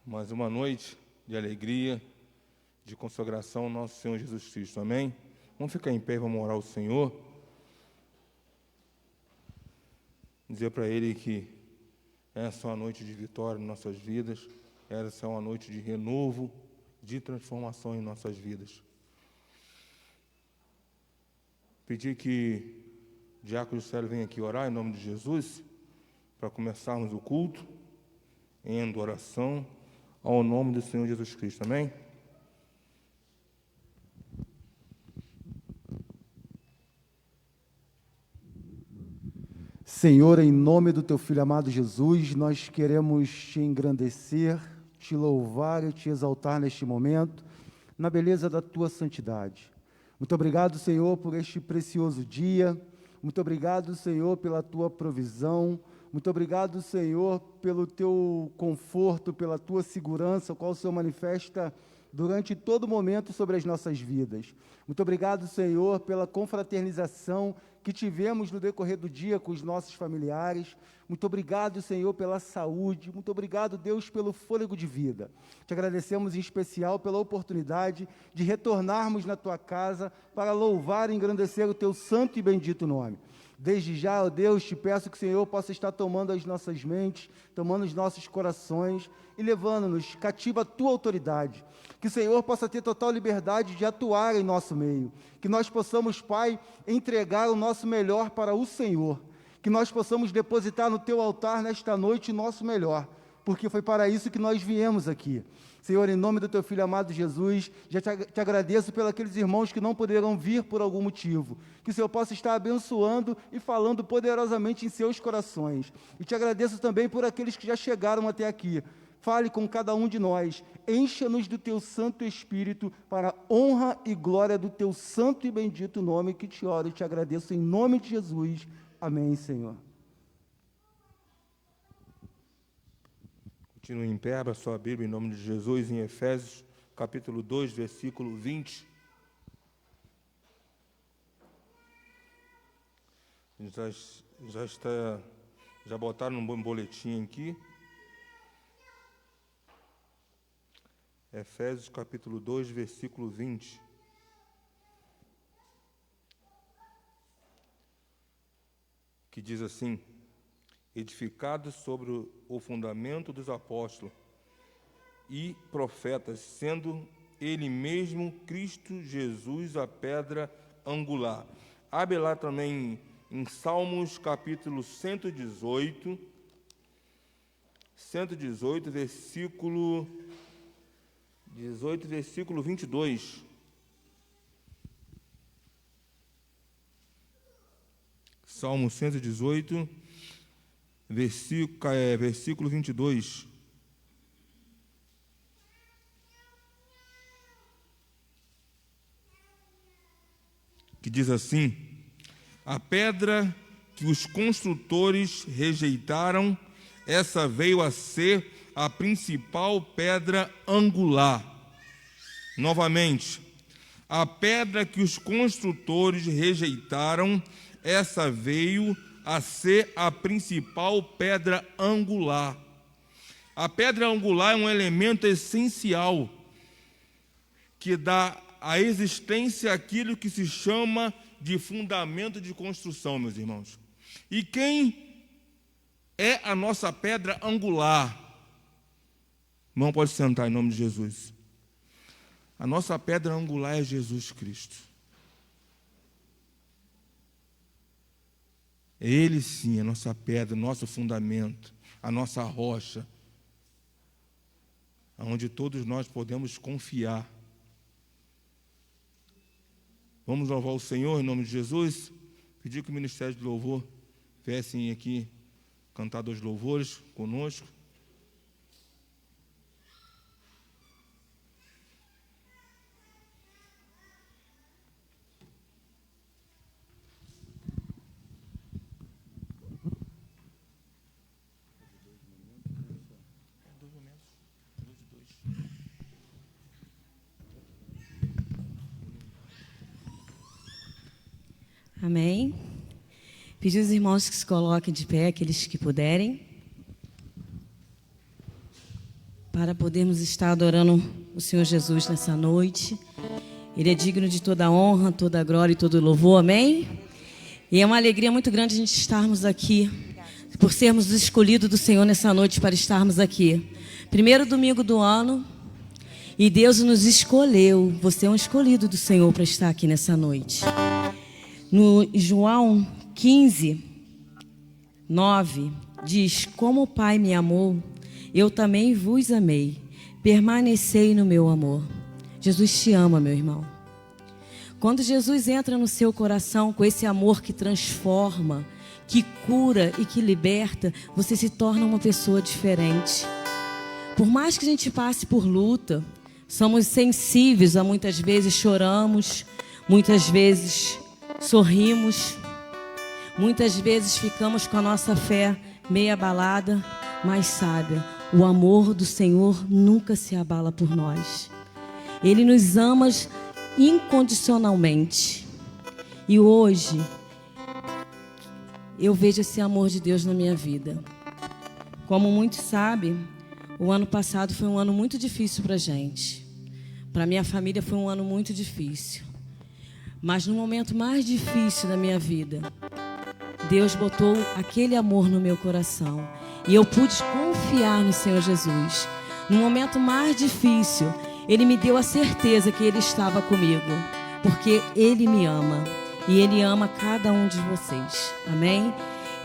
mais uma noite de alegria, de consagração ao nosso Senhor Jesus Cristo, amém? Vamos ficar em pé e vamos orar ao Senhor, dizer para Ele que essa é uma noite de vitória em nossas vidas, essa é uma noite de renovo, de transformação em nossas vidas. Pedir que o diácono Célio venha aqui orar em nome de Jesus, para começarmos o culto em adoração ao nome do Senhor Jesus Cristo, amém? Senhor, em nome do Teu Filho amado Jesus, nós queremos Te engrandecer, Te louvar e Te exaltar neste momento, na beleza da Tua santidade. Muito obrigado, Senhor, por este precioso dia. Muito obrigado, Senhor, pela Tua provisão. Muito obrigado, Senhor, pelo Teu conforto, pela Tua segurança, o qual o Senhor manifesta durante todo momento sobre as nossas vidas. Muito obrigado, Senhor, pela confraternização que tivemos no decorrer do dia com os nossos familiares. Muito obrigado, Senhor, pela saúde. Muito obrigado, Deus, pelo fôlego de vida. Te agradecemos em especial pela oportunidade de retornarmos na Tua casa para louvar e engrandecer o Teu santo e bendito nome. Desde já, ó Deus, te peço que o Senhor possa estar tomando as nossas mentes, tomando os nossos corações e levando-nos cativa a Tua autoridade. Que o Senhor possa ter total liberdade de atuar em nosso meio. Que nós possamos, Pai, entregar o nosso melhor para o Senhor. Que nós possamos depositar no Teu altar nesta noite o nosso melhor, porque foi para isso que nós viemos aqui. Senhor, em nome do Teu Filho amado Jesus, já te agradeço pelos aqueles irmãos que não poderão vir por algum motivo. Que o Senhor possa estar abençoando e falando poderosamente em seus corações. E te agradeço também por aqueles que já chegaram até aqui. Fale com cada um de nós, encha-nos do Teu Santo Espírito para a honra e glória do Teu santo e bendito nome, que te oro e te agradeço em nome de Jesus. Amém, Senhor. Continue em pé, abra sua Bíblia em nome de Jesus, em Efésios, capítulo 2, versículo 20. Já botaram um boletim aqui. Efésios, capítulo 2, versículo 20. Que diz assim: edificados sobre o fundamento dos apóstolos e profetas, sendo ele mesmo Cristo Jesus a pedra angular. Abre lá também em Salmos, capítulo 118, versículo 18, versículo 22. Salmo 118, versículo 22. Que diz assim: a pedra que os construtores rejeitaram, essa veio a ser a principal pedra angular. Novamente, a pedra que os construtores rejeitaram, essa veio a ser a principal pedra angular. A pedra angular é um elemento essencial que dá a existência àquilo que se chama de fundamento de construção, meus irmãos. E quem é a nossa pedra angular? Irmão, pode sentar em nome de Jesus. A nossa pedra angular é Jesus Cristo. Ele sim é a nossa pedra, nosso fundamento, a nossa rocha, onde todos nós podemos confiar. Vamos louvar o Senhor em nome de Jesus. Pedir que o Ministério de Louvor viessem aqui cantar 2 louvores conosco. Amém. Pedir aos irmãos que se coloquem de pé, aqueles que puderem, para podermos estar adorando o Senhor Jesus nessa noite. Ele é digno de toda a honra, toda a glória e todo o louvor, amém? E é uma alegria muito grande a gente estarmos aqui, por sermos os escolhidos do Senhor nessa noite para estarmos aqui. Primeiro domingo do ano, e Deus nos escolheu. Você é um escolhido do Senhor para estar aqui nessa noite. No João 15, 9, diz: como o Pai me amou, eu também vos amei. Permanecei no meu amor. Jesus te ama, meu irmão. Quando Jesus entra no seu coração com esse amor que transforma, que cura e que liberta, você se torna uma pessoa diferente. Por mais que a gente passe por luta, somos sensíveis, a muitas vezes choramos, muitas vezes sorrimos, muitas vezes ficamos com a nossa fé meio abalada, mas sabe, o amor do Senhor nunca se abala por nós. Ele nos ama incondicionalmente. E hoje eu vejo esse amor de Deus na minha vida. Como muitos sabem, o ano passado foi um ano muito difícil para a gente. Para minha família foi um ano muito difícil. Mas no momento mais difícil da minha vida, Deus botou aquele amor no meu coração. E eu pude confiar no Senhor Jesus. No momento mais difícil, Ele me deu a certeza que Ele estava comigo. Porque Ele me ama. E Ele ama cada um de vocês. Amém?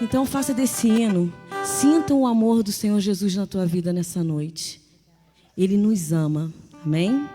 Então faça desse hino. Sinta o amor do Senhor Jesus na tua vida nessa noite. Ele nos ama. Amém?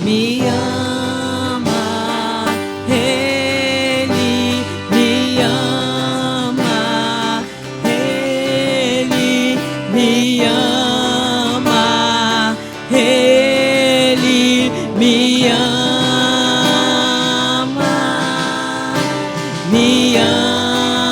Me ama, Ele me ama, Ele me ama, Ele me ama, me ama.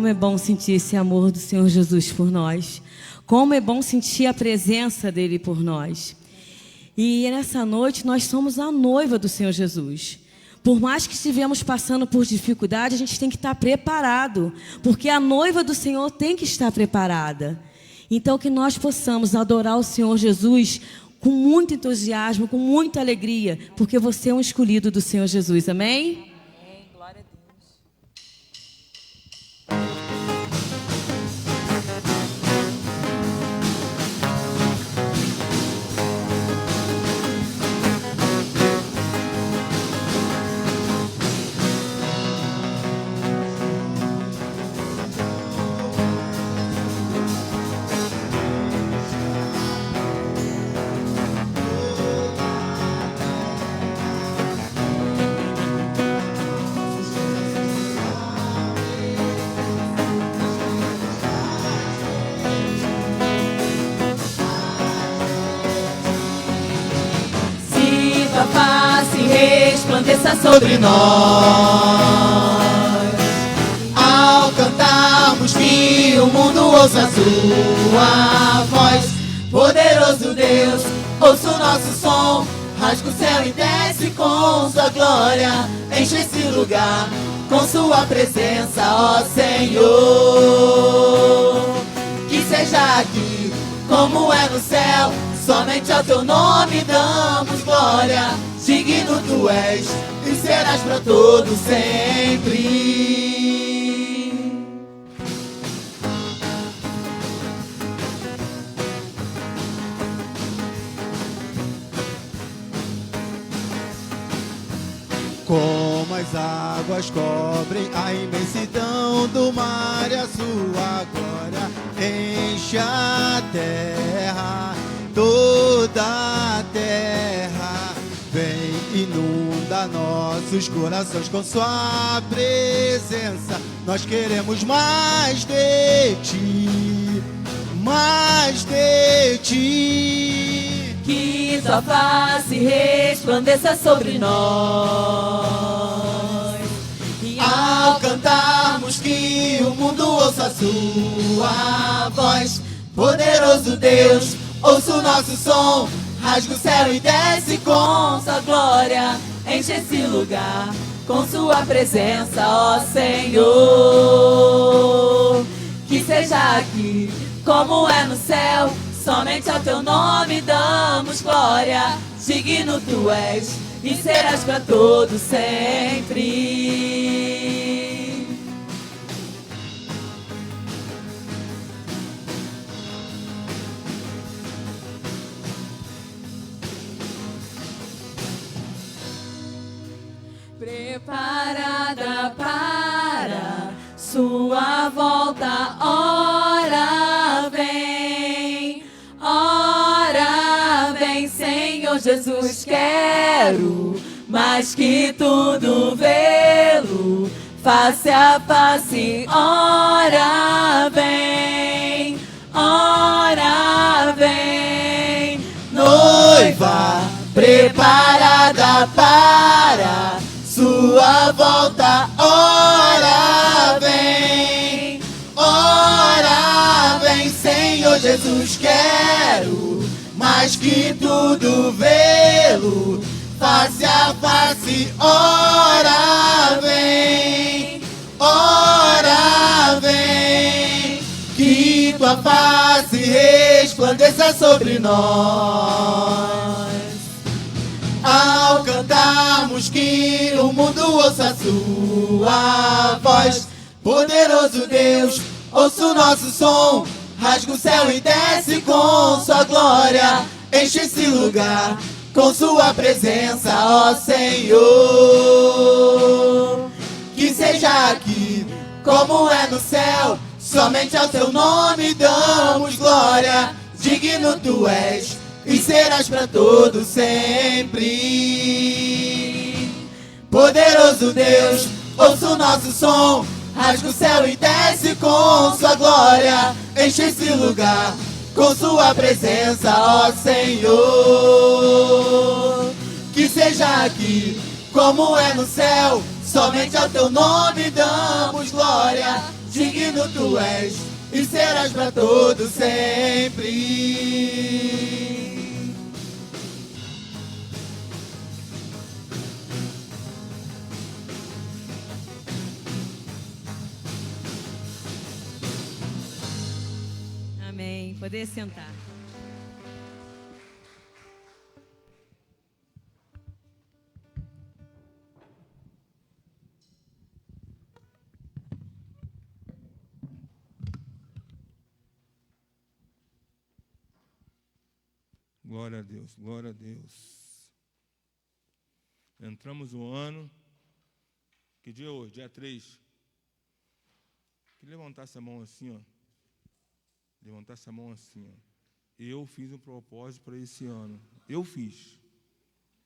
Como é bom sentir esse amor do Senhor Jesus por nós. Como é bom sentir a presença dele por nós. E nessa noite nós somos a noiva do Senhor Jesus. Por mais que estivemos passando por dificuldade, a gente tem que estar preparado, porque a noiva do Senhor tem que estar preparada. Então que nós possamos adorar o Senhor Jesus com muito entusiasmo, com muita alegria, porque você é um escolhido do Senhor Jesus. Amém? Amém. Glória a Deus. Resplandeça sobre nós, ao cantarmos que o mundo ouça a sua voz. Poderoso Deus, ouça o nosso som, rasga o céu e desce com sua glória. Enche esse lugar com sua presença, ó Senhor. Que seja aqui como é no céu, somente ao teu nome damos glória. Digno tu és e serás para todos sempre. Como as águas cobrem a imensidão do mar e a sua glória enche a terra, toda a terra. Vem, inunda nossos corações com sua presença. Nós queremos mais de ti, mais de ti. Que tua face resplandeça sobre nós. E ao cantarmos que o mundo ouça a sua voz, poderoso Deus, ouça o nosso som, rasga o céu e desce com sua glória, enche esse lugar com sua presença, ó Senhor. Que seja aqui como é no céu, somente ao teu nome damos glória. Digno tu és e serás para todos sempre. Preparada para sua volta, ora vem, Senhor Jesus, quero mais que tudo vê-lo face a face, ora vem, noiva preparada para sua volta, ora vem, Senhor Jesus, quero mais que tudo vê-lo face a face, ora vem, que tua face resplandeça sobre nós. Ao cantarmos que o mundo ouça a sua voz, poderoso Deus, ouça o nosso som, rasga o céu e desce com sua glória, enche esse lugar com sua presença, ó Senhor. Que seja aqui como é no céu, somente ao teu nome damos glória. Digno tu és e serás para todos sempre. Poderoso Deus, ouça o nosso som, rasga o céu e desce com sua glória, enche esse lugar com sua presença, ó Senhor. Que seja aqui como é no céu, somente ao teu nome damos glória. Digno tu és e serás para todos sempre. Amém. Poder sentar. Glória a Deus, glória a Deus. Entramos no ano. Que dia é hoje? Dia 3. Que levantar essa mão assim, ó. Levantar essa mão assim, ó. Eu fiz um propósito para esse ano. Eu fiz.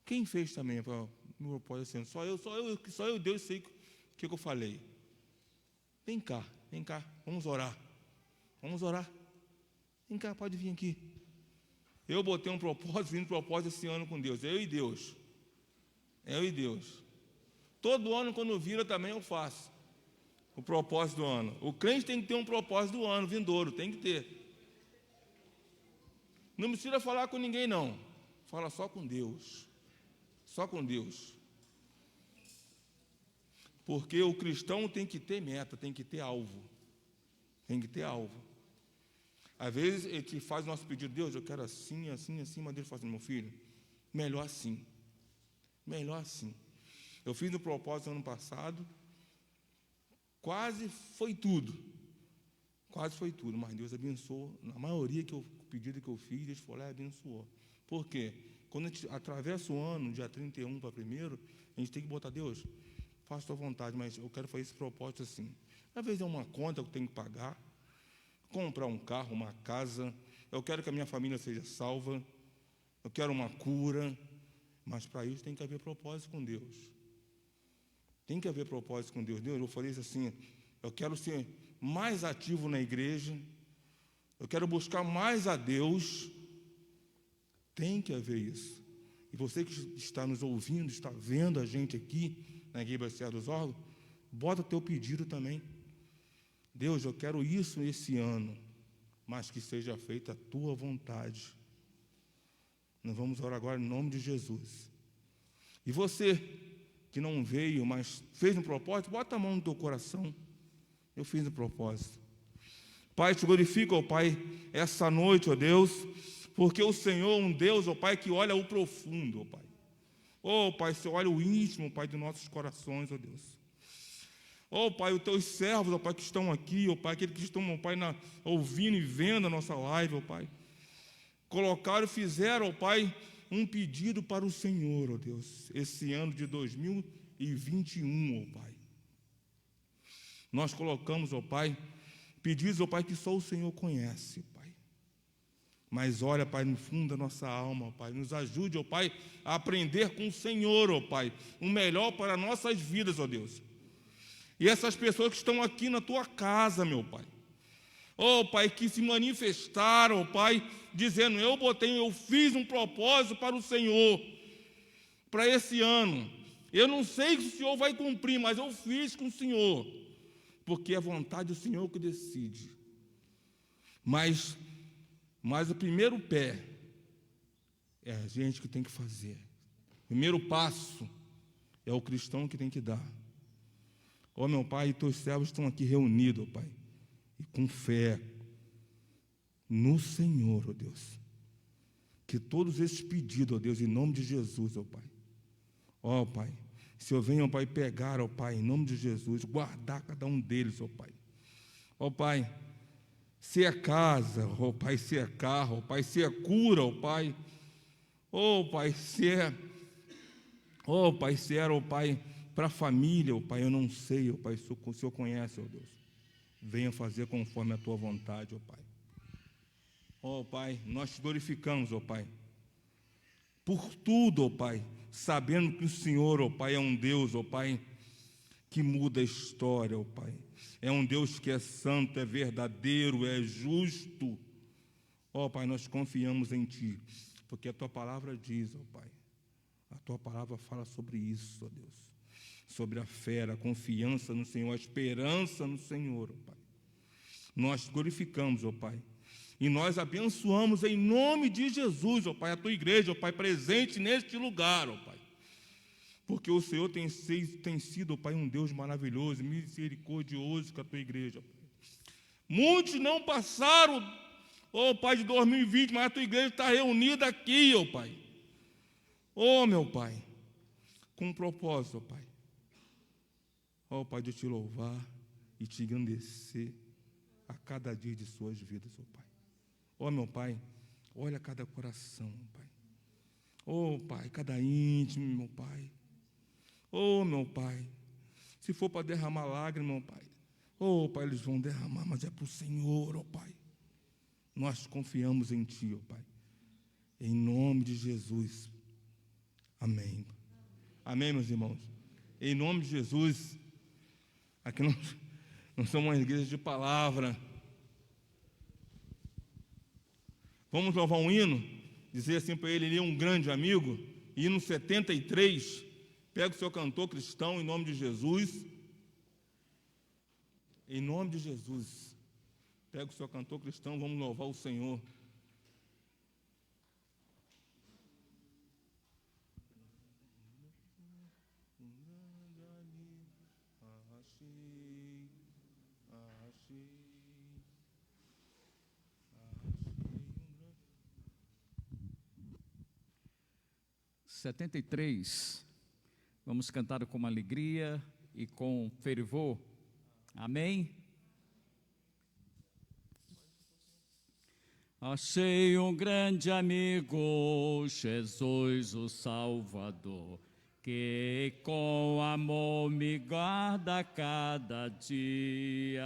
Quem fez também para o meu propósito esse ano? Só eu, Deus, sei o que eu falei. Vem cá. Vamos orar. Vem cá, pode vir aqui. Eu botei um propósito, vim um propósito esse ano com Deus. Eu e Deus. Todo ano, quando vira, também eu faço o propósito do ano. O crente tem que ter um propósito do ano vindouro, tem que ter. Não precisa falar com ninguém, não. Fala só com Deus. Só com Deus. Porque o cristão tem que ter meta, tem que ter alvo. Às vezes ele te faz o nosso pedido, Deus, eu quero assim, mas Deus fala assim, meu filho, melhor assim. Eu fiz um propósito ano passado, quase foi tudo, mas Deus abençoou, na maioria pedido que eu fiz, Deus foi lá e abençoou. Por quê? Quando a gente atravessa o ano, dia 31 para 1º, a gente tem que botar, Deus, faça a tua vontade, mas eu quero fazer esse propósito assim. Às vezes é uma conta que eu tenho que pagar, comprar um carro, uma casa, eu quero que a minha família seja salva, eu quero uma cura, mas para isso tem que haver propósito com Deus. Deus, eu falei isso assim, eu quero ser mais ativo na igreja, eu quero buscar mais a Deus, Tem que haver isso. E você que está nos ouvindo, está vendo a gente aqui na Igreja Serra dos Órgãos, bota o teu pedido também. Deus, eu quero isso esse ano, mas que seja feita a tua vontade. Nós vamos orar agora em nome de Jesus. E você que não veio, mas fez um propósito, bota a mão no teu coração. Eu fiz um propósito. Pai, te glorifico, ó Pai, essa noite, ó Deus, porque o Senhor é um Deus, ó Pai, que olha o profundo, ó Pai. Ó Pai, você olha o íntimo, Pai, de nossos corações, ó Deus. Ó Pai, os teus servos, ó Pai, que estão aqui, ó Pai, aqueles que estão, ó Pai, ouvindo e vendo a nossa live, ó Pai, colocaram e fizeram, ó Pai, um pedido para o Senhor, ó Deus, esse ano de 2021, ó Pai. Nós colocamos, ó Pai, pedidos, ó Pai, que só o Senhor conhece, Pai. Mas olha, Pai, no fundo da nossa alma, ó Pai, nos ajude, ó Pai, a aprender com o Senhor, ó Pai, o melhor para nossas vidas, ó Deus. E essas pessoas que estão aqui na tua casa, meu Pai, ó Pai, que se manifestaram, ó Pai, dizendo, eu fiz um propósito para o Senhor, para esse ano. Eu não sei se o Senhor vai cumprir, mas eu fiz com o Senhor, porque é a vontade do Senhor que decide. Mas o primeiro pé é a gente que tem que fazer. O primeiro passo é o cristão que tem que dar. Ó meu Pai, teus servos estão aqui reunidos, ó Pai, e com fé no Senhor, ó Deus, que todos esses pedidos, ó Deus, em nome de Jesus, ó Pai, ó Pai, se eu venho, ó Pai, pegar, ó Pai, em nome de Jesus, guardar cada um deles, ó Pai, ó Pai, se é casa, ó Pai, se é carro, ó Pai, se é cura, ó Pai, ó Pai, se é, ó Pai, se era, ó Pai, para a família, ó Pai, eu não sei, ó Pai, o Senhor conhece, ó Deus, venha fazer conforme a tua vontade, ó Pai. Ó Pai, nós te glorificamos, ó Pai, por tudo, ó Pai, sabendo que o Senhor, ó Pai, é um Deus, ó Pai, que muda a história, ó Pai. É um Deus que é santo, é verdadeiro, é justo. Ó Pai, nós confiamos em Ti, porque a Tua palavra diz, ó Pai, a Tua palavra fala sobre isso, ó Deus, sobre a fé, a confiança no Senhor, a esperança no Senhor, ó Pai. Nós glorificamos, ó Pai, e nós abençoamos em nome de Jesus, ó Pai, a Tua igreja, ó Pai, presente neste lugar, ó Pai. Porque o Senhor tem sido, ó Pai, um Deus maravilhoso, misericordioso com a Tua igreja, ó Pai. Muitos não passaram, ó Pai, de 2020, mas a Tua igreja está reunida aqui, ó Pai. Ó meu Pai, com um propósito, ó Pai. Ó Pai, de Te louvar e Te engrandecer a cada dia de suas vidas, ó Pai. Ó meu Pai, olha cada coração, Pai. Ó Pai, cada íntimo, meu Pai. Ó meu Pai, se for para derramar lágrimas, meu Pai, ó Pai, eles vão derramar, mas é para o Senhor, ó Pai. Nós confiamos em Ti, ó Pai. Em nome de Jesus. Amém. Amém, meus irmãos. Em nome de Jesus. Aqui nós somos uma igreja de palavra. Vamos louvar um hino, dizer assim para ele é um grande amigo, hino 73, pega o seu cantor cristão, em nome de Jesus, em nome de Jesus, pega o seu cantor cristão, vamos louvar o Senhor. Setenta e três, vamos cantar com alegria e com fervor, amém? Achei um grande amigo, Jesus o Salvador, que com amor me guarda cada dia.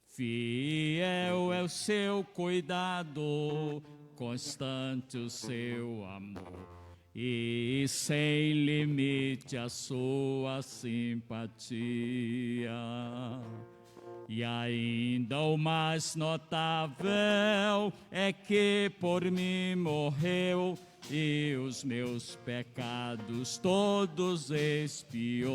Fiel é o seu cuidado, constante o seu amor, e sem limite a sua simpatia. E ainda o mais notável é que por mim morreu e os meus pecados todos expiou.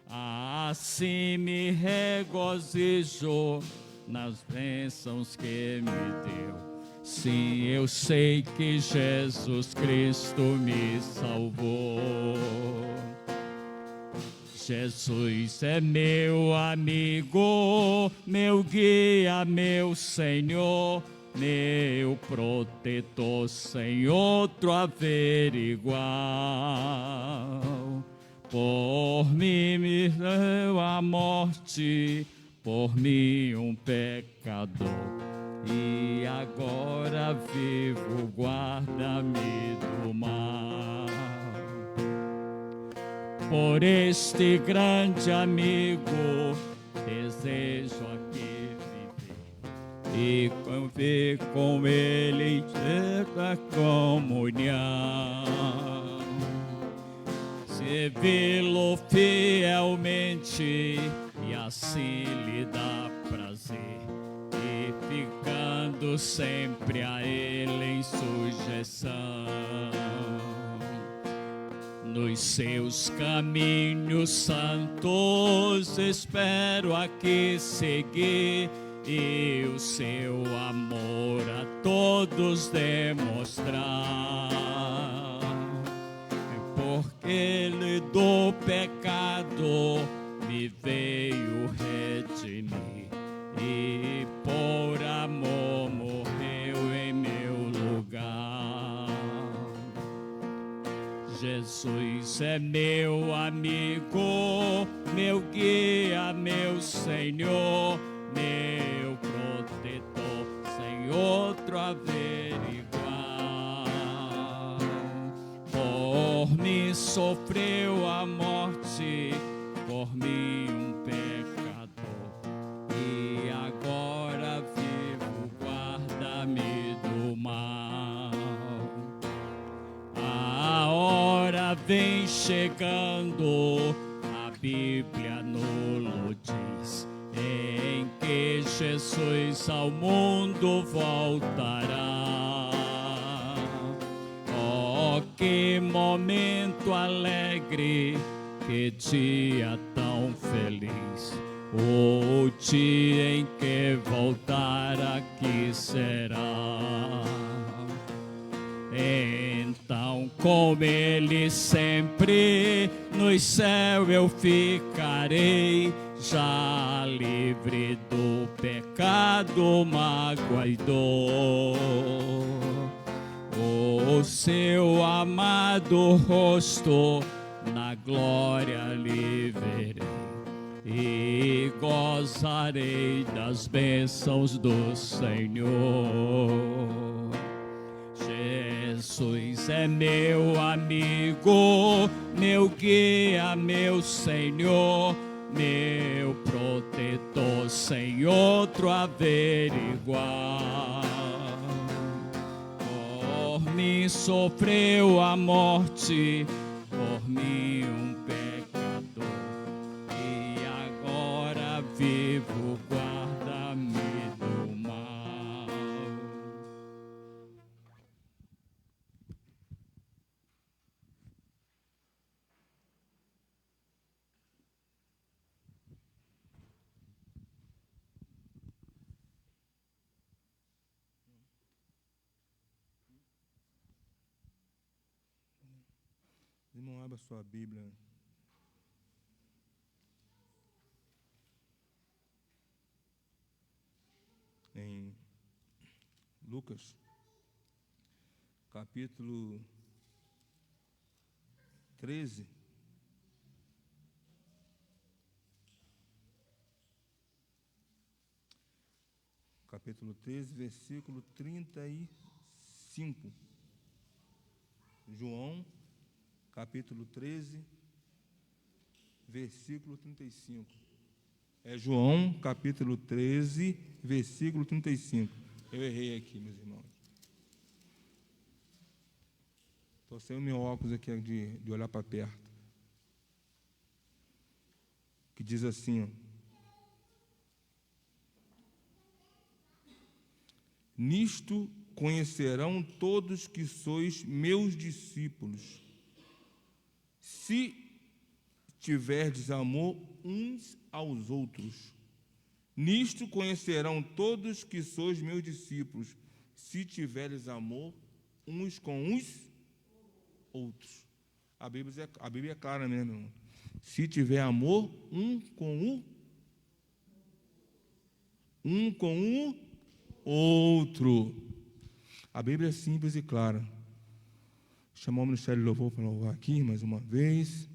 Assim me regozijo nas bênçãos que me deu. Sim, eu sei que Jesus Cristo me salvou. Jesus é meu amigo, meu guia, meu Senhor, meu protetor, sem outro haver igual. Por mim me deu a morte, por mim um pecador, e agora vivo, guarda-me do mal. Por este grande amigo, desejo aqui viver e conviver com ele em certa comunhão. Servi-lo fielmente e assim lhe dá prazer, e ficando sempre a ele em sujeição. Nos seus caminhos santos espero aqui seguir e o seu amor a todos demonstrar. Porque ele do pecado me veio redimir e por amor morreu em meu lugar. Jesus é meu amigo, meu guia, meu Senhor, meu protetor, sem outro haver igual. Por mim sofreu a morte, por mim um pecador, e agora vivo, guarda-me do mal. A hora vem chegando, a Bíblia nulo diz, em que Jesus ao mundo voltará. Oh, que momento alegre, que dia tão feliz, o dia em que voltar aqui será. Então, com ele sempre no céu eu ficarei, já livre do pecado, mágoa e dor. O seu amado rosto na glória lhe verei e gozarei das bênçãos do Senhor. Jesus é meu amigo, meu guia, meu Senhor, meu protetor, sem outro haver igual. Por mim sofreu a morte, por mim um pecador, e agora vivo, guarda-me do mal. Irmão, abra sua Bíblia. Em Lucas, capítulo 13. Capítulo 13, versículo 35. João, capítulo 13, versículo 35. É João, capítulo 13, versículo 35. Eu errei aqui, meus irmãos. Estou sem o meu óculos aqui de olhar para perto. Que diz assim, ó. Nisto conhecerão todos que sois meus discípulos, se tiverdes amor uns aos outros. Nisto conhecerão todos que sois meus discípulos, se tiveres amor uns com os outros. A Bíblia é clara mesmo, irmão. Se tiver amor um com o outro. A Bíblia é simples e clara. Chamar o Ministério de Louvor para louvar aqui mais uma vez.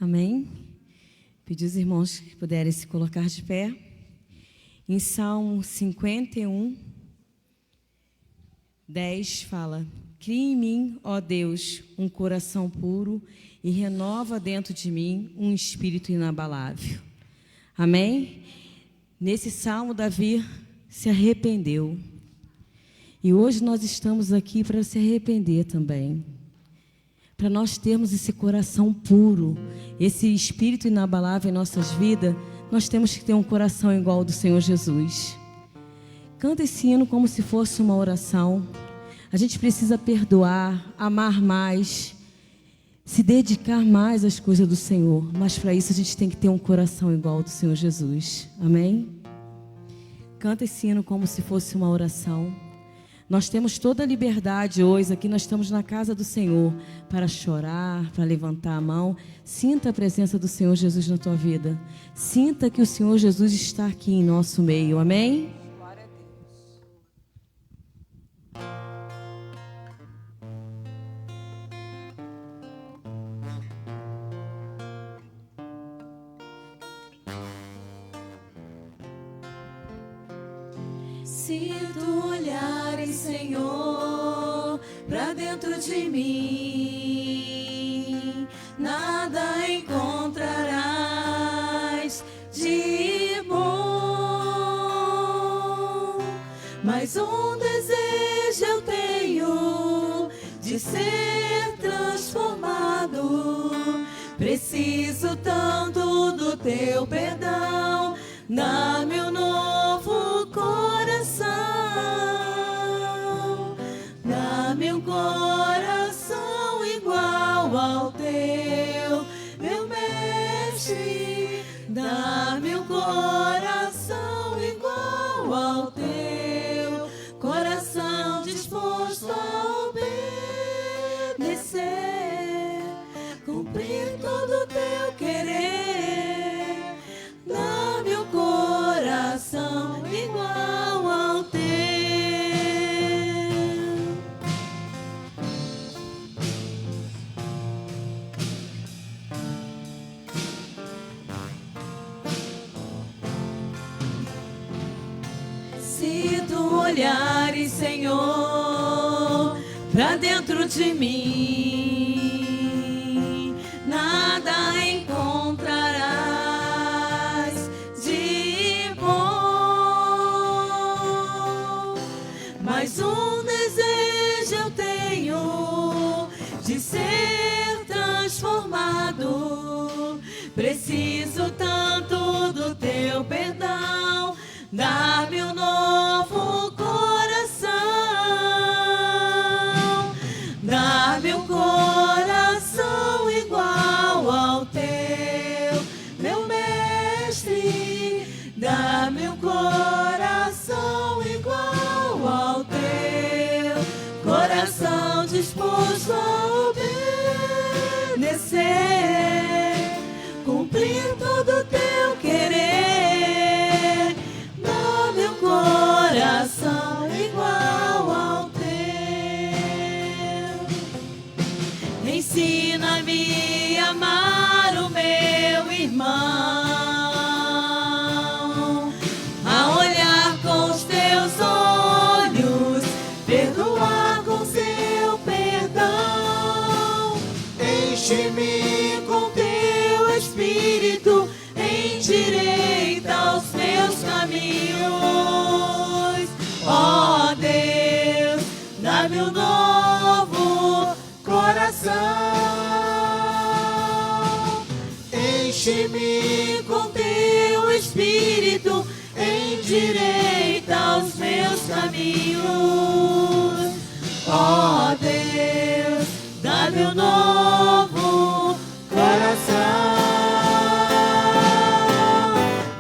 Amém? Pedir os irmãos que puderem se colocar de pé. Em Salmo 51, 10 fala: Cria em mim, ó Deus, um coração puro e renova dentro de mim um espírito inabalável. Amém? Nesse salmo, Davi se arrependeu. E hoje nós estamos aqui para se arrepender também. Para nós termos esse coração puro, esse espírito inabalável em nossas vidas, nós temos que ter um coração igual ao do Senhor Jesus. Canta esse hino como se fosse uma oração. A gente precisa perdoar, amar mais, se dedicar mais às coisas do Senhor. Mas para isso a gente tem que ter um coração igual ao do Senhor Jesus. Amém? Canta esse hino como se fosse uma oração. Nós temos toda a liberdade hoje, aqui nós estamos na casa do Senhor, para chorar, para levantar a mão. Sinta a presença do Senhor Jesus na tua vida. Sinta que o Senhor Jesus está aqui em nosso meio, amém? Glória a Deus. Se tu olhares, Senhor, pra dentro de mim, nada encontrarás de bom. Mas um desejo eu tenho de ser transformado. Preciso tanto do teu perdão. Dá-me um novo coração, dá-me um coração igual ao teu, meu mestre. Dá-me um coração igual ao teu, coração disposto a obedecer, cumprir todo o teu querer. Dá-me um coração igual ao teu. Se tu olhares, Senhor, pra dentro de mim, nada encontrarás de bom. Mas um desejo eu tenho de ser transformado. Preciso tanto do teu perdão. Dá-me um novo coração, dá-me um coração igual ao teu, meu mestre. Dá-me um coração igual ao teu, coração disposto a obedecer, cumprir todo o teu querer. Dá-me um coração igual ao teu. Ensina-me a amar o meu irmão, a olhar com os teus olhos, perdoar com seu perdão. Enche-me com teu endireita os meus caminhos. Ó Deus, dá-me um novo coração. Enche-me com teu Espírito, endireita os meus caminhos. Ó Deus, dá-me um novo coração.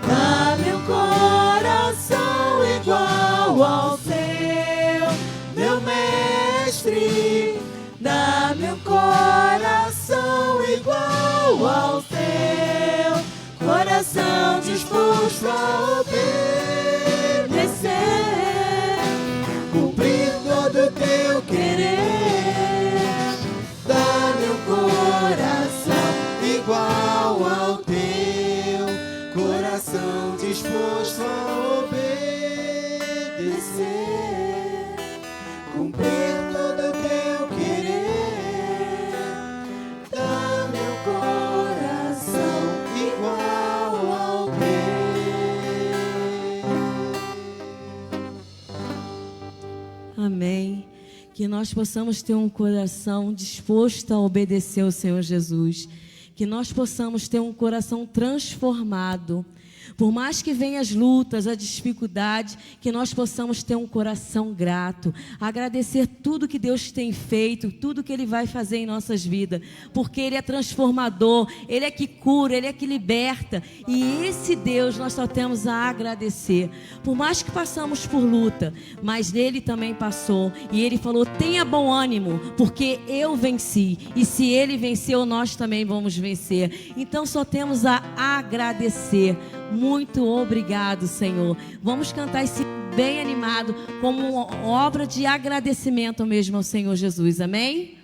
Dá-me um coração igual ao teu, meu mestre. Dá-me um coração igual ao teu, coração disposto a obedecer, cumprir todo o teu querer. Dá-me um coração igual ao teu, coração disposto a obedecer, cumprir todo o teu querer. Dá-me um coração igual ao teu. Amém. Que nós possamos ter um coração disposto a obedecer ao Senhor Jesus. Que nós possamos ter um coração transformado. Por mais que venham as lutas, a dificuldade, que nós possamos ter um coração grato, agradecer tudo que Deus tem feito, tudo que Ele vai fazer em nossas vidas, porque Ele é transformador, Ele é que cura, Ele é que liberta, e esse Deus nós só temos a agradecer. Por mais que passamos por luta, mas nele também passou, e Ele falou: tenha bom ânimo, porque eu venci, e se Ele venceu, nós também vamos vencer. Então só temos a agradecer. Muito obrigado, Senhor. Vamos cantar esse bem animado, como uma obra de agradecimento mesmo ao Senhor Jesus. Amém?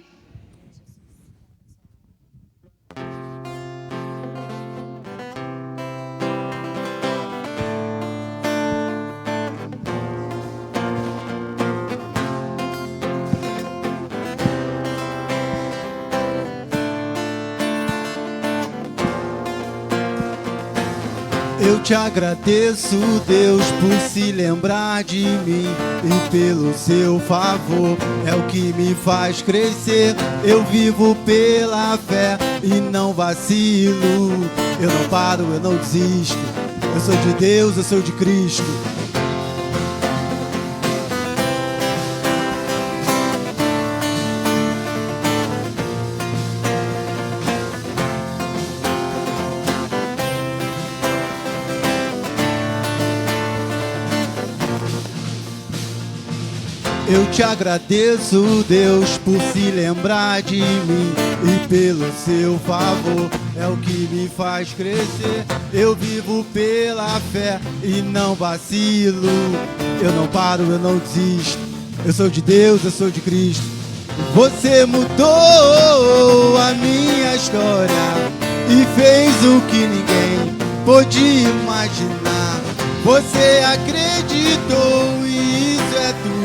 Eu te agradeço, Deus, por se lembrar de mim e pelo seu favor, é o que me faz crescer. Eu vivo pela fé e não vacilo, eu não paro, eu não desisto. Eu sou de Deus, eu sou de Cristo. Eu te agradeço, Deus, por se lembrar de mim e pelo seu favor, é o que me faz crescer. Eu vivo pela fé e não vacilo, eu não paro, eu não desisto. Eu sou de Deus, eu sou de Cristo. Você mudou a minha história e fez o que ninguém pôde imaginar. Você acreditou e isso é tudo.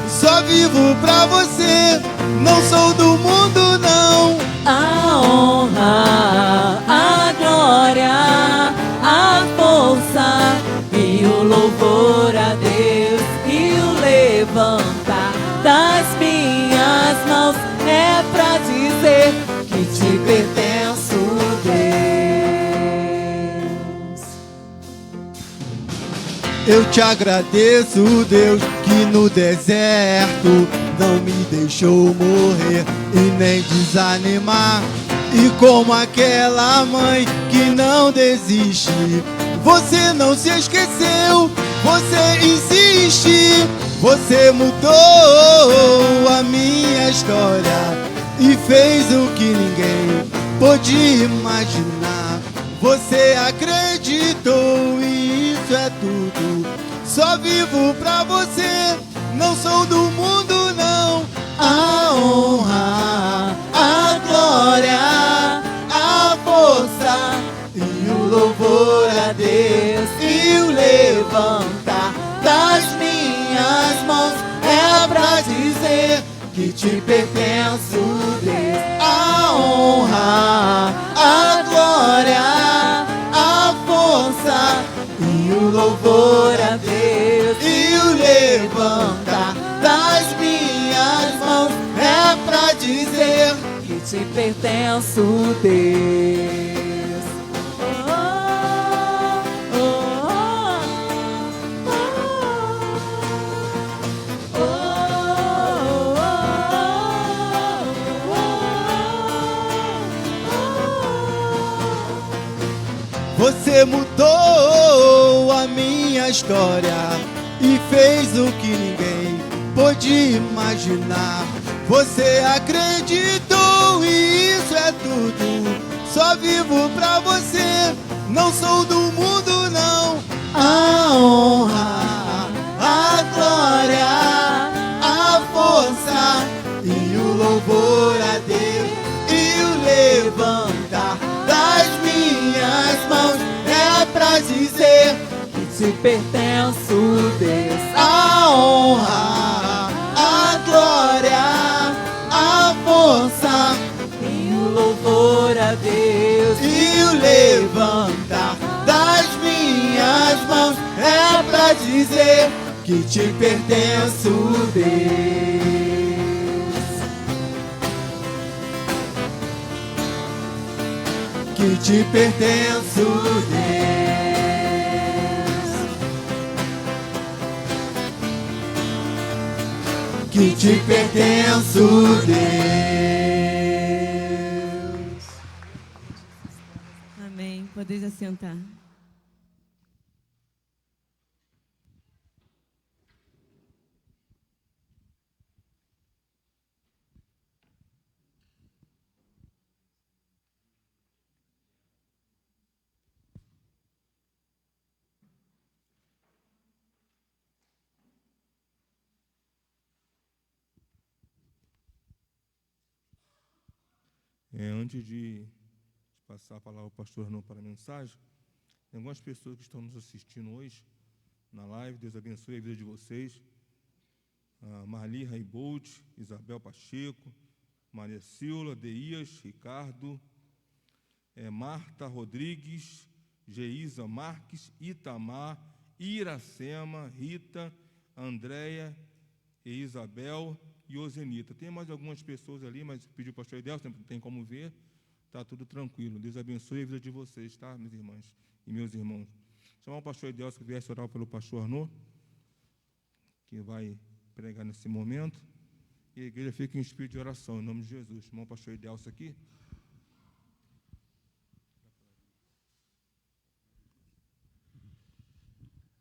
Só vivo pra você, não sou do mundo não. A honra, a glória, a força e o louvor a Deus e o levantar das minhas mãos é pra dizer que te pertenço, Deus. Eu te agradeço, Deus, que no deserto não me deixou morrer e nem desanimar. E como aquela mãe que não desiste, você não se esqueceu, você insiste. Você mudou a minha história e fez o que ninguém pôde imaginar. Você acreditou e isso é tudo. Só vivo pra você, não sou do mundo não. A honra, a glória, a força e o louvor a Deus e o levantar das minhas mãos é pra dizer que te pertenço, Deus. A honra, a glória, a força força e o louvor a Deus e o levantar das minhas mãos é pra dizer que te pertenço, Deus. Você mudou a minha história e fez o que ninguém pôde imaginar. Você acreditou e isso é tudo. Só vivo pra você, não sou do mundo não. A honra, a glória, a força e o louvor a Deus e o levantar das minhas mãos é pra dizer que te pertenço, Deus. A honra, a glória, a força e o louvor a Deus e o levantar das minhas mãos é pra dizer que te pertenço, Deus. Que te pertenço, Deus. Que te pertenço, Deus. Amém. Podeis assentar. Antes de passar a palavra ao pastor Arnô para a mensagem, tem algumas pessoas que estão nos assistindo hoje na live. Deus abençoe a vida de vocês. Marli Raibold, Isabel Pacheco, Maria Silva, Deias, Ricardo, Marta Rodrigues, Geisa Marques, Itamar, Iracema, Rita, Andréia e Isabel e Ozenita. Tem mais algumas pessoas ali, mas pediu o pastor Edelson, não tem como ver, está tudo tranquilo. Deus abençoe a vida de vocês, tá, minhas irmãs e meus irmãos. Chamar o pastor Edelson que viesse orar pelo pastor Arnô, que vai pregar nesse momento, e a igreja fica em espírito de oração, em nome de Jesus. Chamar o pastor Edelson aqui.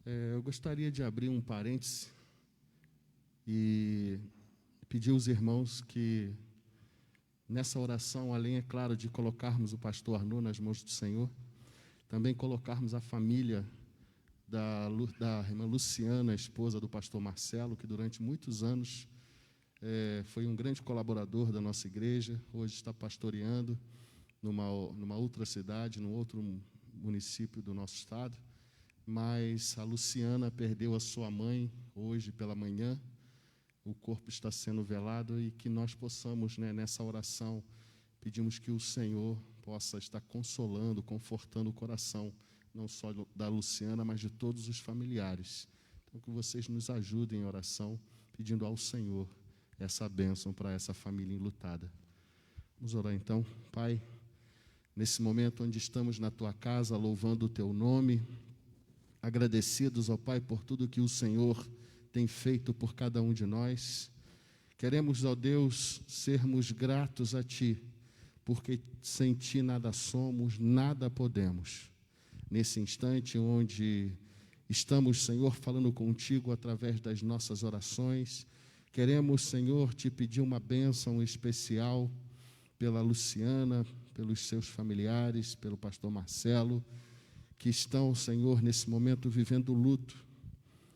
Eu gostaria de abrir um parêntese e pedir aos irmãos que, nessa oração, além, é claro, de colocarmos o pastor Arnô nas mãos do Senhor, também colocarmos a família da irmã Luciana, esposa do pastor Marcelo, que durante muitos anos foi um grande colaborador da nossa igreja, hoje está pastoreando numa outra cidade, num outro município do nosso estado, mas a Luciana perdeu a sua mãe hoje pela manhã. O corpo está sendo velado e que nós possamos, nessa oração, pedimos que o Senhor possa estar consolando, confortando o coração, não só da Luciana, mas de todos os familiares. Então, que vocês nos ajudem em oração, pedindo ao Senhor essa bênção para essa família enlutada. Vamos orar então. Pai, nesse momento onde estamos na Tua casa, louvando o Teu nome, agradecidos, ó Pai, por tudo que o Senhor tem feito por cada um de nós. Queremos, ó Deus, sermos gratos a Ti, porque sem Ti nada somos, nada podemos. Nesse instante onde estamos, Senhor, falando contigo através das nossas orações, queremos, Senhor, Te pedir uma bênção especial pela Luciana, pelos seus familiares, pelo pastor Marcelo, que estão, Senhor, nesse momento vivendo luto.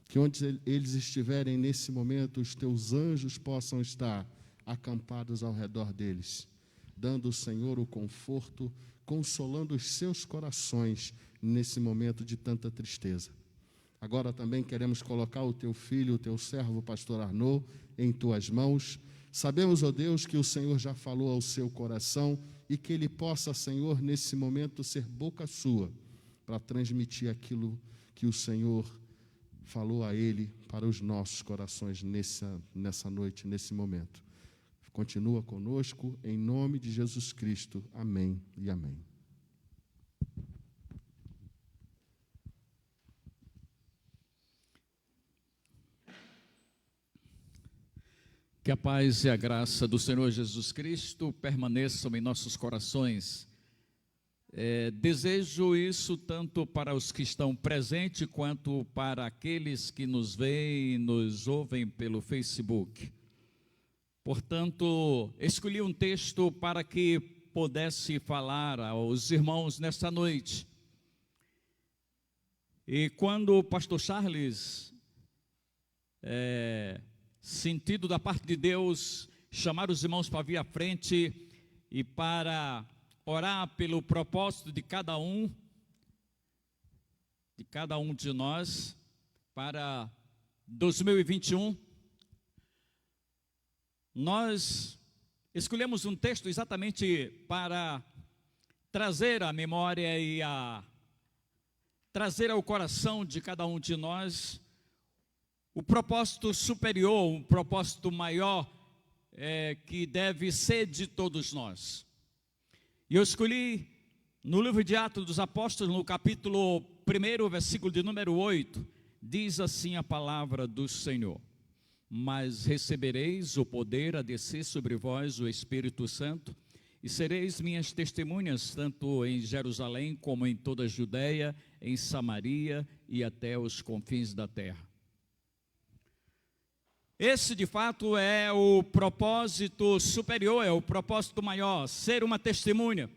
Que onde eles estiverem nesse momento, os Teus anjos possam estar acampados ao redor deles, dando, Senhor, o conforto, consolando os seus corações nesse momento de tanta tristeza. Agora também queremos colocar o Teu filho, o Teu servo, o pastor Arnô, em Tuas mãos. Sabemos, ó Deus, que o Senhor já falou ao seu coração e que ele possa, Senhor, nesse momento ser boca Sua, para transmitir aquilo que o Senhor falou a ele para os nossos corações nessa noite, nesse momento. Continua conosco, em nome de Jesus Cristo. Amém e amém. Que a paz e a graça do Senhor Jesus Cristo permaneçam em nossos corações. Desejo isso tanto para os que estão presentes, quanto para aqueles que nos veem e nos ouvem pelo Facebook. Portanto, escolhi um texto para que pudesse falar aos irmãos nesta noite. E quando o pastor Charles, sentido da parte de Deus, chamar os irmãos para vir à frente e para orar pelo propósito de cada um de nós para 2021, nós escolhemos um texto exatamente para trazer à memória e trazer ao coração de cada um de nós o propósito superior, o propósito maior que deve ser de todos nós. E eu escolhi no livro de Atos dos Apóstolos, no capítulo 1, versículo de número 8, diz assim a palavra do Senhor: mas recebereis o poder a descer sobre vós o Espírito Santo, e sereis minhas testemunhas, tanto em Jerusalém como em toda a Judeia, em Samaria e até os confins da terra. Esse, de fato, é o propósito superior, é o propósito maior, ser uma testemunha.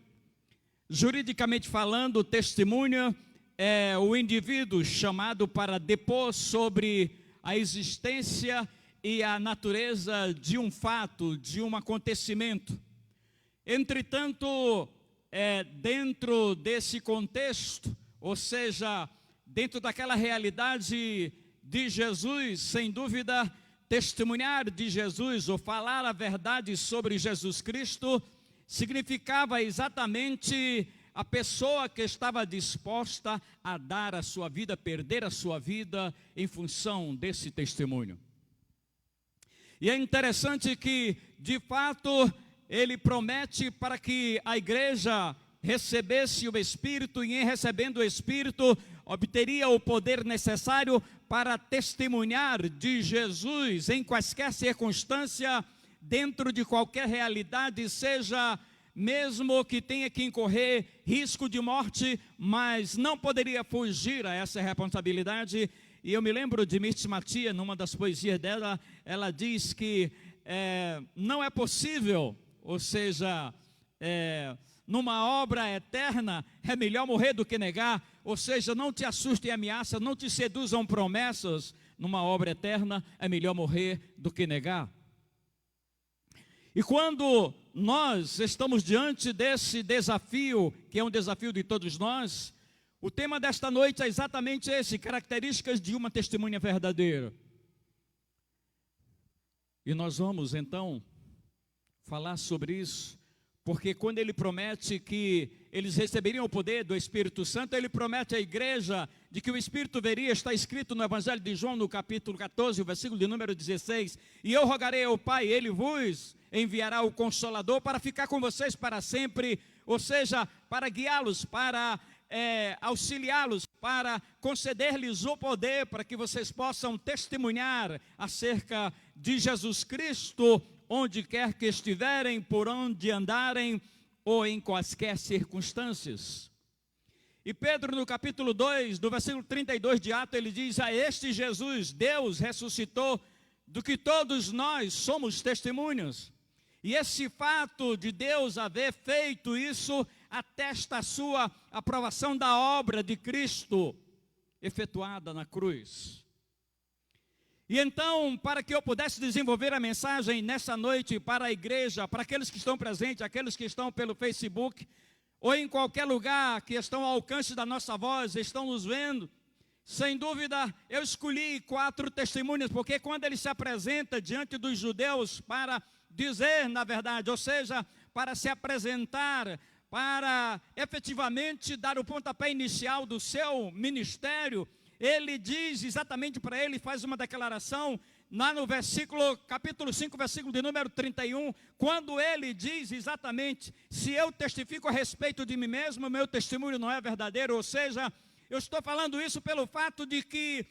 Juridicamente falando, testemunha é o indivíduo chamado para depor sobre a existência e a natureza de um fato, de um acontecimento. Entretanto, dentro desse contexto, ou seja, dentro daquela realidade de Jesus, sem dúvida, testemunhar de Jesus ou falar a verdade sobre Jesus Cristo significava exatamente a pessoa que estava disposta a dar a sua vida, perder a sua vida em função desse testemunho. E é interessante que, de fato, ele promete para que a igreja recebesse o Espírito, e em recebendo o Espírito, obteria o poder necessário para testemunhar de Jesus em quaisquer circunstância, dentro de qualquer realidade, seja mesmo que tenha que incorrer risco de morte, mas não poderia fugir a essa responsabilidade. E eu me lembro de Mirth Matia, numa das poesias dela, ela diz que não é possível, ou seja, numa obra eterna, é melhor morrer do que negar. Ou seja, não te assustem ameaças, não te seduzam promessas. Numa obra eterna, é melhor morrer do que negar. E quando nós estamos diante desse desafio, que é um desafio de todos nós, o tema desta noite é exatamente esse: características de uma testemunha verdadeira. E nós vamos então falar sobre isso, porque quando ele promete que eles receberiam o poder do Espírito Santo, ele promete à igreja de que o Espírito veria, está escrito no Evangelho de João, no capítulo 14, o versículo de número 16, e eu rogarei ao Pai, ele vos enviará o Consolador para ficar com vocês para sempre, ou seja, para guiá-los, para auxiliá-los, para conceder-lhes o poder, para que vocês possam testemunhar acerca de Jesus Cristo, onde quer que estiverem, por onde andarem, ou em quaisquer circunstâncias. E Pedro, no capítulo 2, do versículo 32 de Atos, ele diz: a este Jesus, Deus ressuscitou, do que todos nós somos testemunhas. E esse fato de Deus haver feito isso, atesta a sua aprovação da obra de Cristo, efetuada na cruz. E então, para que eu pudesse desenvolver a mensagem nessa noite para a igreja, para aqueles que estão presentes, aqueles que estão pelo Facebook, ou em qualquer lugar que estão ao alcance da nossa voz, estão nos vendo, sem dúvida, eu escolhi 4 testemunhas, porque quando ele se apresenta diante dos judeus para dizer, na verdade, ou seja, para se apresentar para efetivamente dar o pontapé inicial do seu ministério, ele diz exatamente para ele, faz uma declaração, lá no capítulo 5, versículo de número 31, quando ele diz exatamente, se eu testifico a respeito de mim mesmo, meu testemunho não é verdadeiro, ou seja, eu estou falando isso pelo fato de que,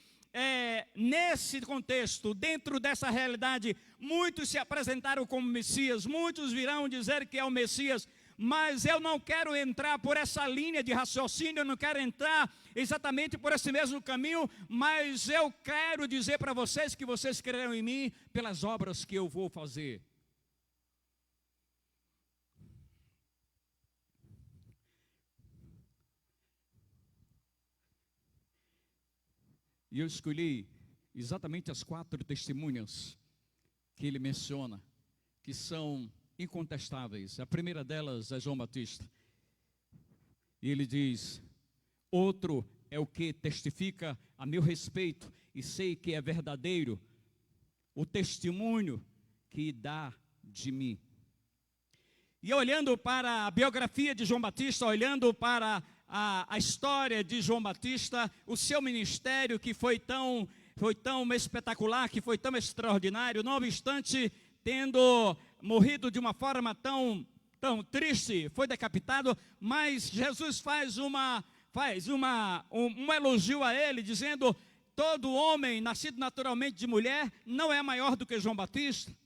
nesse contexto, dentro dessa realidade, muitos se apresentaram como Messias, muitos virão dizer que é o Messias, mas eu não quero entrar por essa linha de raciocínio, eu não quero entrar exatamente por esse mesmo caminho, mas eu quero dizer para vocês que vocês crerão em mim pelas obras que eu vou fazer. E eu escolhi exatamente as 4 testemunhas que ele menciona, que são incontestáveis. A primeira delas é João Batista. E ele diz: outro é o que testifica a meu respeito, e sei que é verdadeiro o testemunho que dá de mim. E olhando para a biografia de João Batista, olhando para a história de João Batista, o seu ministério que foi tão espetacular, que foi tão extraordinário, não obstante tendo morrido de uma forma tão triste, foi decapitado, mas Jesus faz um elogio a ele, dizendo: todo homem nascido naturalmente de mulher não é maior do que João Batista.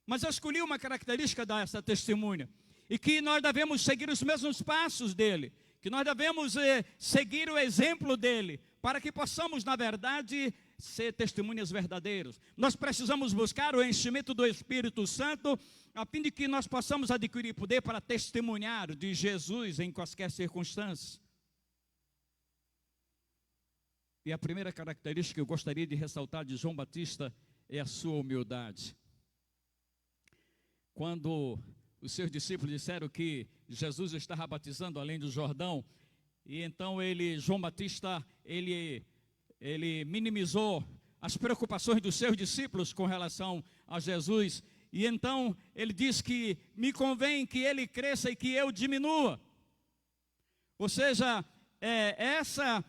Mas eu escolhi uma característica dessa testemunha, e que nós devemos seguir os mesmos passos dele, que nós devemos seguir o exemplo dele, para que possamos, na verdade, ser testemunhas verdadeiras. Nós precisamos buscar o enchimento do Espírito Santo, a fim de que nós possamos adquirir poder para testemunhar de Jesus em quaisquer circunstâncias. E a primeira característica que eu gostaria de ressaltar de João Batista é a sua humildade. Quando os seus discípulos disseram que Jesus estava batizando além do Jordão, e então João Batista, ele minimizou as preocupações dos seus discípulos com relação a Jesus, e então ele diz que me convém que ele cresça e que eu diminua. Ou seja, essa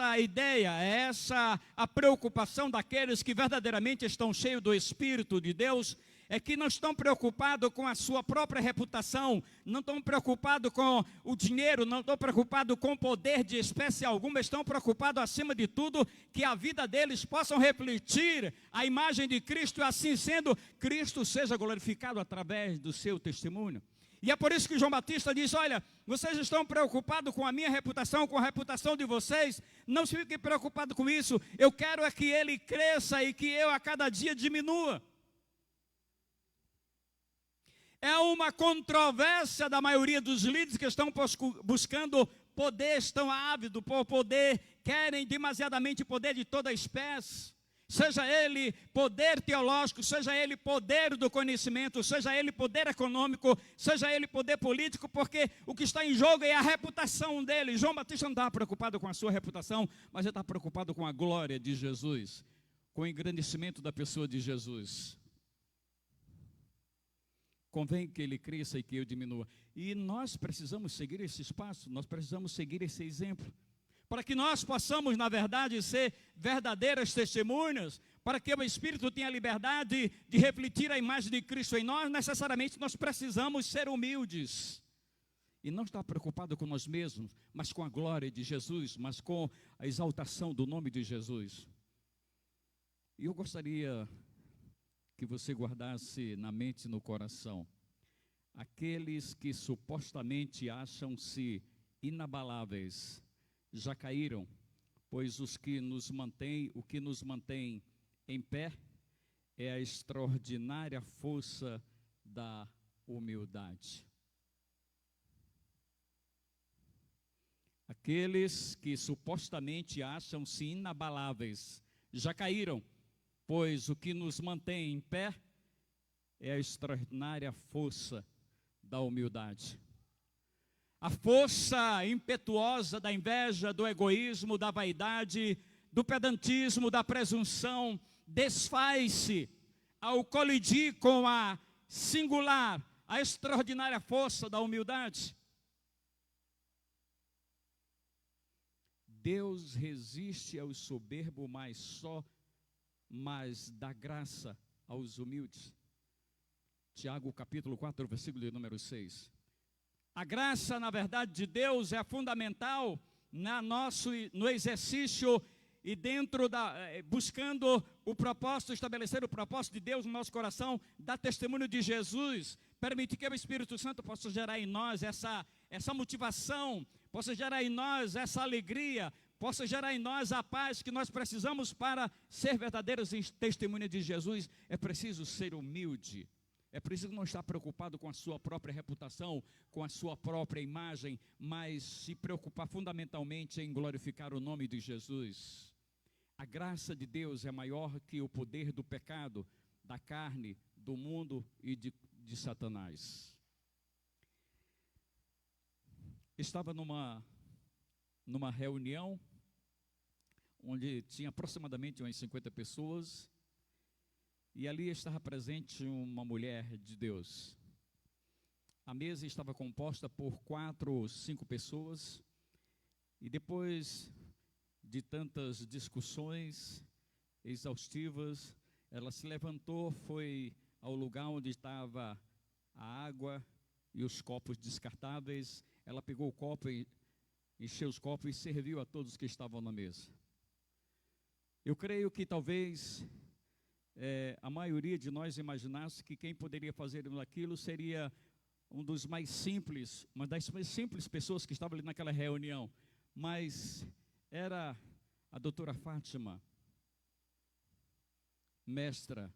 a ideia, essa a preocupação daqueles que verdadeiramente estão cheios do Espírito de Deus, é que não estão preocupados com a sua própria reputação, não estão preocupados com o dinheiro, não estão preocupados com o poder de espécie alguma, estão preocupados acima de tudo que a vida deles possam refletir a imagem de Cristo, e assim sendo, Cristo seja glorificado através do seu testemunho. E é por isso que João Batista diz: olha, vocês estão preocupados com a minha reputação, com a reputação de vocês, não se fiquem preocupados com isso, eu quero é que ele cresça e que eu a cada dia diminua. É uma controvérsia da maioria dos líderes que estão buscando poder, estão ávidos por poder, querem demasiadamente poder de toda espécie, seja ele poder teológico, seja ele poder do conhecimento, seja ele poder econômico, seja ele poder político, porque o que está em jogo é a reputação dele. João Batista não estava preocupado com a sua reputação, mas ele está preocupado com a glória de Jesus, com o engrandecimento da pessoa de Jesus. Convém que ele cresça e que eu diminua. E nós precisamos seguir esse espaço, nós precisamos seguir esse exemplo, para que nós possamos, na verdade, ser verdadeiras testemunhas, para que o Espírito tenha liberdade de refletir a imagem de Cristo em nós. Necessariamente nós precisamos ser humildes, e não estar preocupado com nós mesmos, mas com a glória de Jesus, mas com a exaltação do nome de Jesus. E eu gostaria que você guardasse na mente e no coração: aqueles que supostamente acham-se inabaláveis já caíram, pois o que nos mantém em pé é a extraordinária força da humildade. Aqueles que supostamente acham-se inabaláveis já caíram, pois o que nos mantém em pé é a extraordinária força da humildade. A força impetuosa da inveja, do egoísmo, da vaidade, do pedantismo, da presunção, desfaz-se ao colidir com a singular, a extraordinária força da humildade. Deus resiste aos soberbos, mas dá graça aos humildes. Tiago capítulo 4, versículo de número 6. A graça, na verdade, de Deus é fundamental no exercício e buscando o propósito, estabelecer o propósito de Deus no nosso coração, dar testemunho de Jesus, permitir que o Espírito Santo possa gerar em nós essa motivação, possa gerar em nós essa alegria, possa gerar em nós a paz que nós precisamos para ser verdadeiros testemunhas de Jesus. É preciso ser humilde. É preciso não estar preocupado com a sua própria reputação, com a sua própria imagem, mas se preocupar fundamentalmente em glorificar o nome de Jesus. A graça de Deus é maior que o poder do pecado, da carne, do mundo e de Satanás. Estava numa reunião onde tinha aproximadamente umas 50 pessoas, e ali estava presente uma mulher de Deus. A mesa estava composta por 4 ou 5 pessoas, e depois de tantas discussões exaustivas, ela se levantou, foi ao lugar onde estava a água e os copos descartáveis. Ela pegou o copo e encheu os copos e serviu a todos que estavam na mesa. Eu creio que talvez a maioria de nós imaginasse que quem poderia fazer aquilo seria uma das mais simples pessoas que estavam ali naquela reunião, mas era a doutora Fátima, mestra,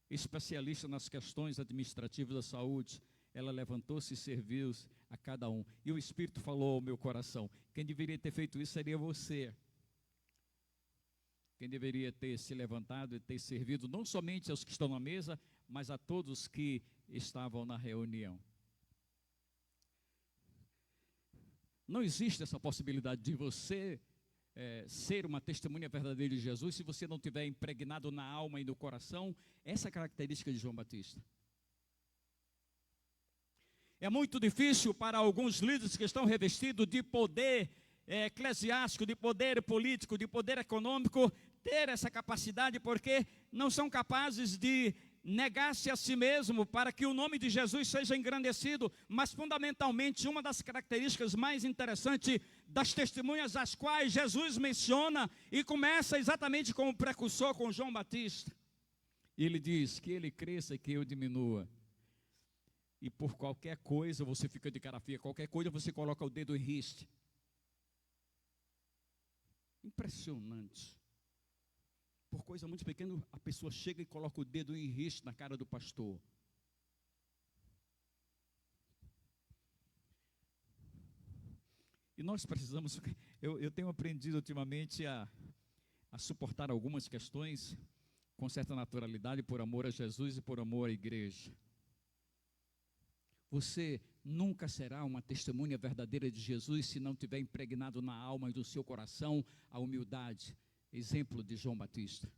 especialista nas questões administrativas da saúde. Ela levantou-se e serviu a cada um, e o Espírito falou ao meu coração: quem deveria ter feito isso seria você. Quem deveria ter se levantado e ter servido não somente aos que estão na mesa, mas a todos que estavam na reunião. Não existe essa possibilidade de você ser uma testemunha verdadeira de Jesus se você não tiver impregnado na alma e no coração essa característica de João Batista. É muito difícil para alguns líderes que estão revestidos de poder eclesiástico, de poder político, de poder econômico, ter essa capacidade, porque não são capazes de negar-se a si mesmo para que o nome de Jesus seja engrandecido. Mas fundamentalmente uma das características mais interessantes das testemunhas às quais Jesus menciona, e começa exatamente com o precursor, com João Batista. Ele diz que ele cresça e que eu diminua. E por qualquer coisa você fica de cara feia, qualquer coisa você coloca o dedo em riste. Impressionante. Por coisa muito pequena, a pessoa chega e coloca o dedo em riste na cara do pastor. E nós precisamos, eu tenho aprendido ultimamente a suportar algumas questões com certa naturalidade, por amor a Jesus e por amor à igreja. Você nunca será uma testemunha verdadeira de Jesus se não tiver impregnado na alma e do seu coração a humildade, exemplo de João Batista.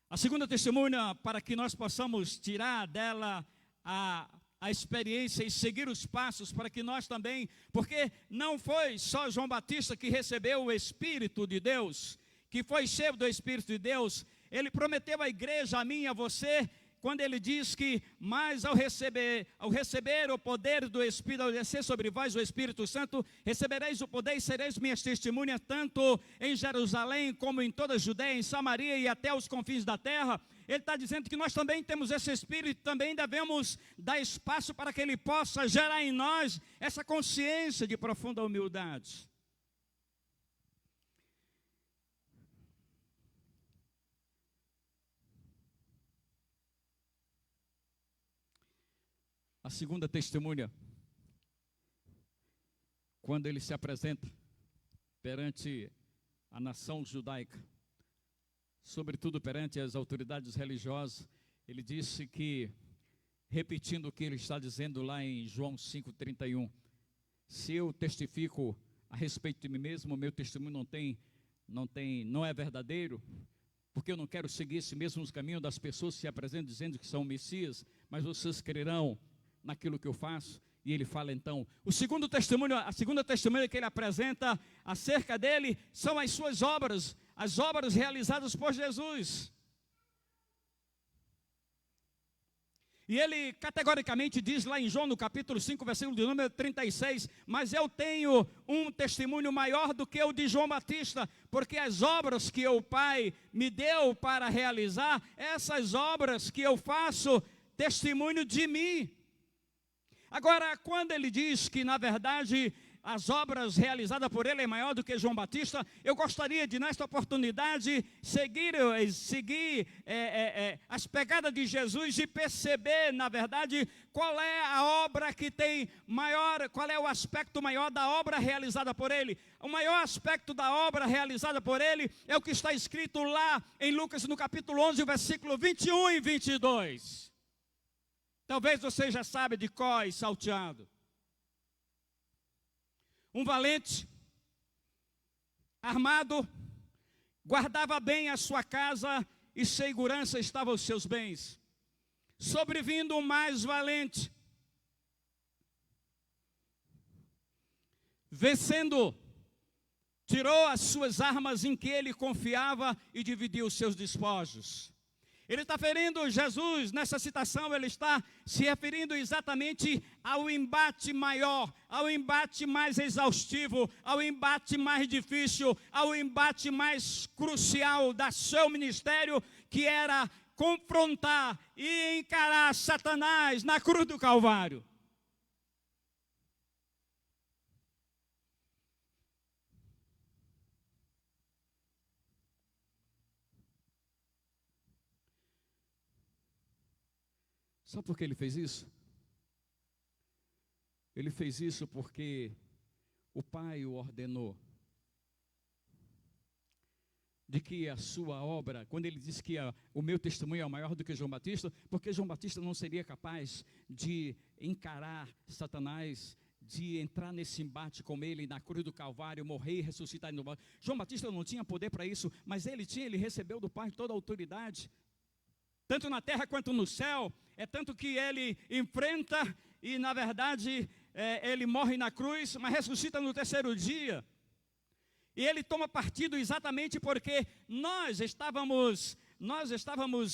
A segunda testemunha, para que nós possamos tirar dela a experiência e seguir os passos, para que nós também, porque não foi só João Batista que recebeu o Espírito de Deus, que foi cheio do Espírito de Deus. Ele prometeu à igreja, a mim e a você, quando ele diz que, mas ao receber o poder do Espírito, ao descer sobre vós o Espírito Santo, recebereis o poder e sereis minhas testemunhas, tanto em Jerusalém, como em toda a Judeia, em Samaria e até os confins da terra. Ele está dizendo que nós também temos esse Espírito, também devemos dar espaço para que ele possa gerar em nós essa consciência de profunda humildade. A segunda testemunha, quando ele se apresenta perante a nação judaica, sobretudo perante as autoridades religiosas, ele disse que, repetindo o que ele está dizendo lá em João 5,31, se eu testifico a respeito de mim mesmo, o meu testemunho não é verdadeiro, porque eu não quero seguir esse mesmo caminho das pessoas que se apresentam dizendo que são Messias, mas vocês crerão naquilo que eu faço. E ele fala então, a segunda testemunha que ele apresenta acerca dele são as suas obras, as obras realizadas por Jesus. E ele categoricamente diz lá em João, no capítulo 5, versículo de número 36, mas eu tenho um testemunho maior do que o de João Batista, porque as obras que o Pai me deu para realizar, essas obras que eu faço, testemunho de mim. Agora, quando ele diz que, na verdade, as obras realizadas por ele é maior do que João Batista, eu gostaria de, nesta oportunidade, seguir as pegadas de Jesus e perceber, na verdade, qual é a obra que tem maior, qual é o aspecto maior da obra realizada por ele. O maior aspecto da obra realizada por ele é o que está escrito lá em Lucas, no capítulo 11, versículo 21 e 22. Talvez você já sabe de cor e salteado. Um valente, armado, guardava bem a sua casa e segurança estavam os seus bens. Sobrevindo um mais valente, vencendo, tirou as suas armas em que ele confiava e dividiu os seus despojos. Ele está referindo, Jesus, nessa citação, ele está se referindo exatamente ao embate maior, ao embate mais exaustivo, ao embate mais difícil, ao embate mais crucial do seu ministério, que era confrontar e encarar Satanás na cruz do Calvário. Sabe por que ele fez isso? Ele fez isso porque o Pai o ordenou. De que a sua obra, quando ele disse que o meu testemunho é maior do que João Batista, porque João Batista não seria capaz de encarar Satanás, de entrar nesse embate com ele na cruz do Calvário, morrer e ressuscitar. João Batista não tinha poder para isso, mas ele recebeu do Pai toda a autoridade, tanto na terra quanto no céu. É tanto que ele enfrenta e, na verdade, ele morre na cruz, mas ressuscita no terceiro dia. E ele toma partido exatamente porque nós estávamos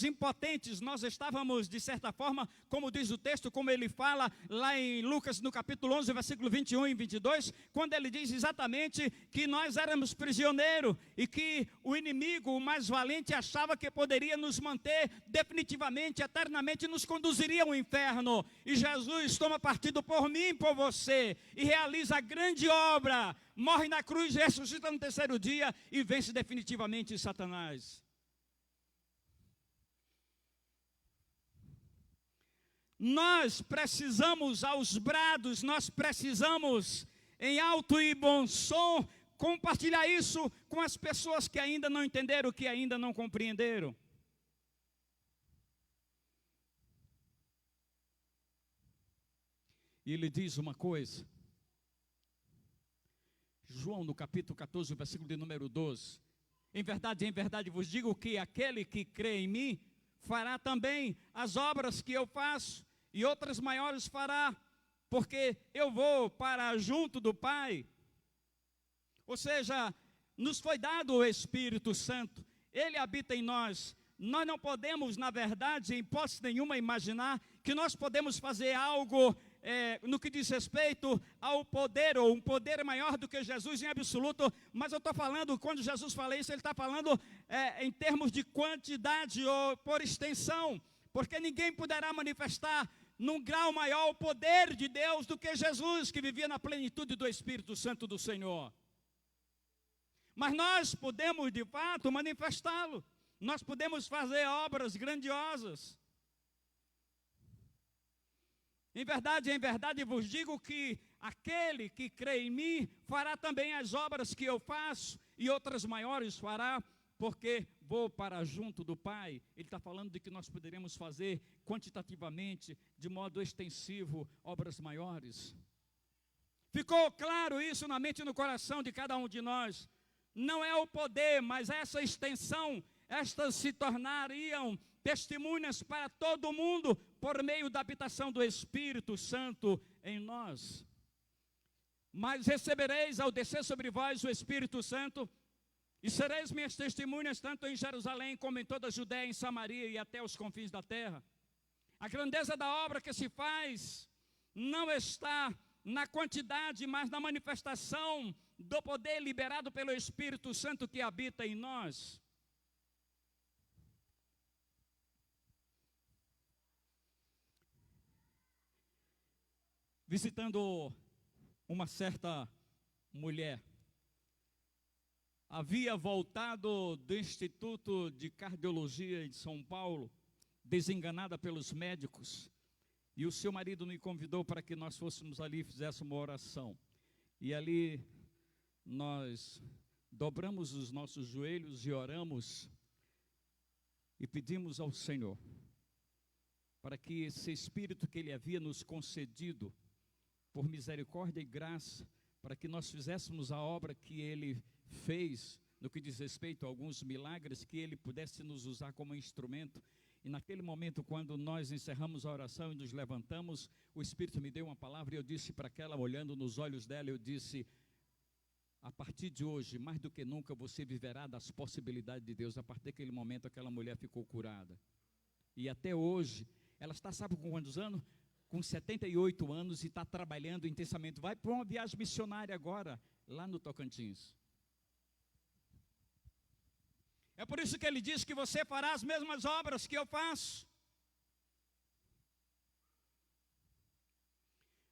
impotentes, nós estávamos, de certa forma, como diz o texto, como ele fala lá em Lucas, no capítulo 11, versículo 21 e 22, quando ele diz exatamente que nós éramos prisioneiros e que o inimigo, o mais valente, achava que poderia nos manter definitivamente, eternamente, nos conduziria ao inferno. E Jesus toma partido por mim e por você e realiza a grande obra, morre na cruz, ressuscita no terceiro dia e vence definitivamente Satanás. Nós precisamos, aos brados, nós precisamos, em alto e bom som, compartilhar isso com as pessoas que ainda não entenderam, que ainda não compreenderam. E ele diz uma coisa, João no capítulo 14, versículo de número 12, em verdade vos digo que aquele que crê em mim, fará também as obras que eu faço, e outras maiores fará, porque eu vou para junto do Pai. Ou seja, nos foi dado o Espírito Santo, ele habita em nós. Nós não podemos, na verdade, em hipótese nenhuma, imaginar que nós podemos fazer algo no que diz respeito ao poder, ou um poder maior do que Jesus em absoluto. Mas eu estou falando, quando Jesus fala isso, ele está falando em termos de quantidade ou por extensão, porque ninguém poderá manifestar num grau maior o poder de Deus do que Jesus, que vivia na plenitude do Espírito Santo do Senhor. Mas nós podemos, de fato, manifestá-lo. Nós podemos fazer obras grandiosas. Em verdade vos digo que aquele que crê em mim fará também as obras que eu faço, e outras maiores fará, porque vou para junto do Pai. Ele está falando de que nós poderemos fazer quantitativamente, de modo extensivo, obras maiores. Ficou claro isso na mente e no coração de cada um de nós? Não é o poder, mas essa extensão, estas se tornariam testemunhas para todo mundo por meio da habitação do Espírito Santo em nós. Mas recebereis ao descer sobre vós o Espírito Santo, e sereis minhas testemunhas tanto em Jerusalém como em toda a Judéia, em Samaria e até os confins da terra. A grandeza da obra que se faz não está na quantidade, mas na manifestação do poder liberado pelo Espírito Santo que habita em nós. Visitando uma certa mulher, havia voltado do Instituto de Cardiologia de São Paulo, desenganada pelos médicos, e o seu marido nos convidou para que nós fôssemos ali e fizéssemos uma oração. E ali nós dobramos os nossos joelhos e oramos e pedimos ao Senhor para que esse Espírito que Ele havia nos concedido, por misericórdia e graça, para que nós fizéssemos a obra que Ele fez, no que diz respeito a alguns milagres, que Ele pudesse nos usar como instrumento. E naquele momento, quando nós encerramos a oração e nos levantamos, o Espírito me deu uma palavra e eu disse para aquela, olhando nos olhos dela, eu disse: a partir de hoje, mais do que nunca, você viverá das possibilidades de Deus. A partir daquele momento, aquela mulher ficou curada. E até hoje, ela está, sabe com quantos anos? Com 78 anos e está trabalhando intensamente. Vai para uma viagem missionária agora, lá no Tocantins. É por isso que ele diz que você fará as mesmas obras que eu faço.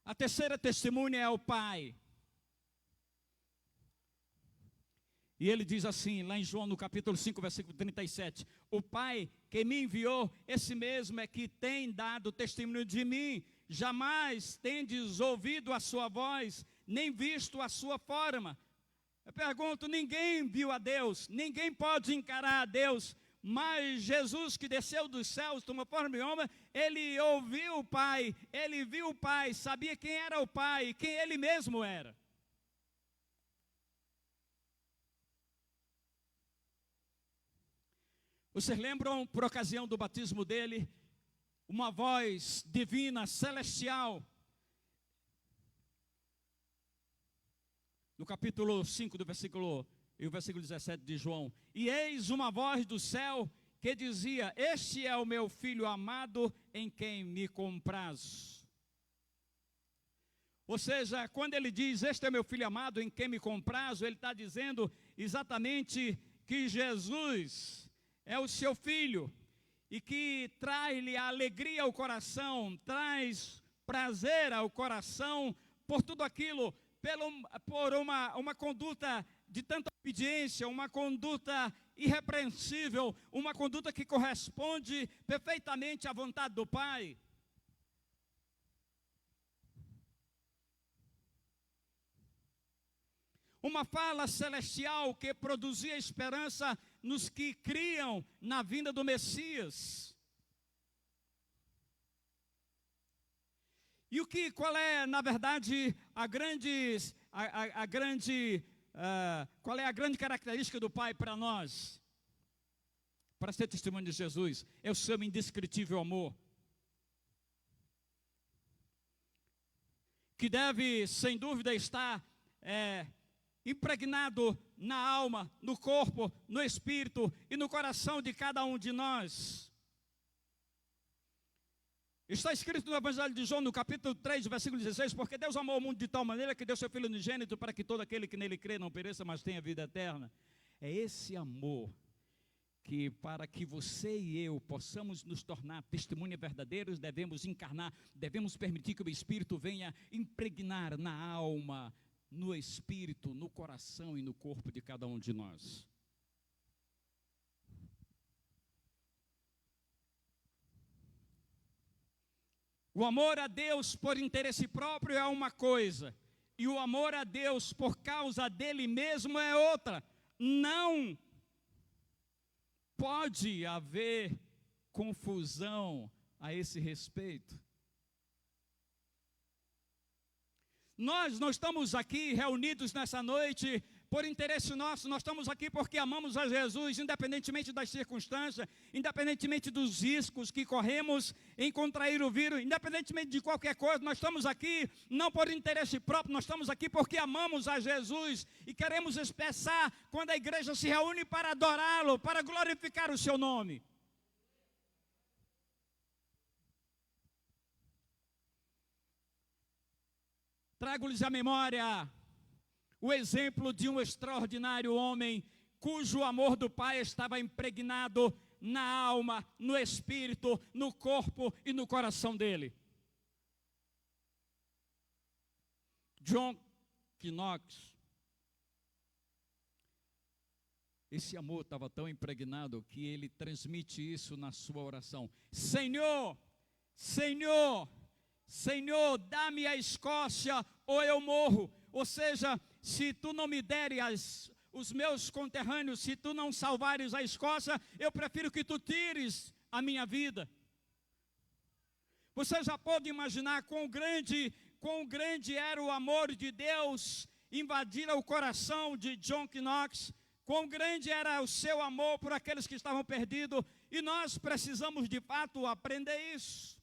A terceira testemunha é o Pai. E ele diz assim, lá em João, no capítulo 5, versículo 37, o Pai que me enviou, esse mesmo é que tem dado testemunho de mim. Jamais tendes ouvido a sua voz, nem visto a sua forma. Eu pergunto, ninguém viu a Deus, ninguém pode encarar a Deus, mas Jesus que desceu dos céus, tomou forma de homem, ele ouviu o Pai, ele viu o Pai, sabia quem era o Pai, quem ele mesmo era. Vocês lembram, por ocasião do batismo dele, uma voz divina, celestial, no capítulo 5 do versículo, e o versículo 17 de João, e eis uma voz do céu que dizia, este é o meu filho amado em quem me comprazo. Ou seja, quando ele diz, este é meu filho amado em quem me comprazo, ele está dizendo exatamente que Jesus é o seu filho, e que traz-lhe alegria ao coração, traz prazer ao coração, por tudo aquilo, por uma conduta de tanta obediência, uma conduta irrepreensível, uma conduta que corresponde perfeitamente à vontade do Pai. Uma fala celestial que produzia esperança nos que criam na vinda do Messias. E qual é, na verdade, qual é a grande característica do Pai para nós? Para ser testemunho de Jesus, é o seu indescritível amor. Que deve, sem dúvida, estar impregnado na alma, no corpo, no espírito e no coração de cada um de nós. Está escrito no Evangelho de João, no capítulo 3, versículo 16, porque Deus amou o mundo de tal maneira que deu seu Filho unigênito para que todo aquele que nele crê não pereça, mas tenha vida eterna. É esse amor que, para que você e eu possamos nos tornar testemunhas verdadeiras, devemos encarnar, devemos permitir que o Espírito venha impregnar na alma, no espírito, no coração e no corpo de cada um de nós. O amor a Deus por interesse próprio é uma coisa, e o amor a Deus por causa dele mesmo é outra. Não pode haver confusão a esse respeito. Nós não estamos aqui reunidos nessa noite por interesse nosso, nós estamos aqui porque amamos a Jesus, independentemente das circunstâncias, independentemente dos riscos que corremos em contrair o vírus, independentemente de qualquer coisa, nós estamos aqui não por interesse próprio, nós estamos aqui porque amamos a Jesus e queremos expressar quando a igreja se reúne para adorá-lo, para glorificar o seu nome. Trago-lhes à memória o exemplo de um extraordinário homem cujo amor do Pai estava impregnado na alma, no espírito, no corpo e no coração dele. John Knox. Esse amor estava tão impregnado que ele transmite isso na sua oração. Senhor, Senhor, Senhor, dá-me a Escócia ou eu morro. Ou seja, se tu não me deres os meus conterrâneos, se tu não salvares a Escócia, eu prefiro que tu tires a minha vida. Você já pode imaginar quão grande era o amor de Deus invadir o coração de John Knox, quão grande era o seu amor por aqueles que estavam perdidos, e nós precisamos de fato aprender isso.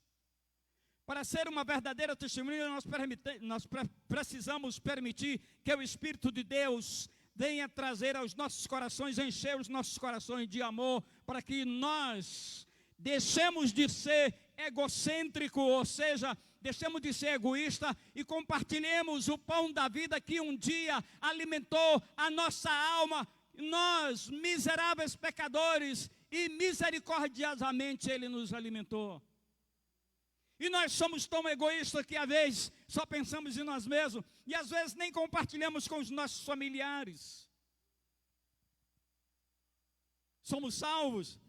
Para ser uma verdadeira testemunha, nós precisamos permitir que o Espírito de Deus venha trazer aos nossos corações, encher os nossos corações de amor, para que nós deixemos de ser egocêntrico, ou seja, deixemos de ser egoísta e compartilhemos o pão da vida que um dia alimentou a nossa alma, nós, miseráveis pecadores, e misericordiosamente Ele nos alimentou. E nós somos tão egoístas que às vezes só pensamos em nós mesmos e às vezes nem compartilhamos com os nossos familiares. Somos salvos,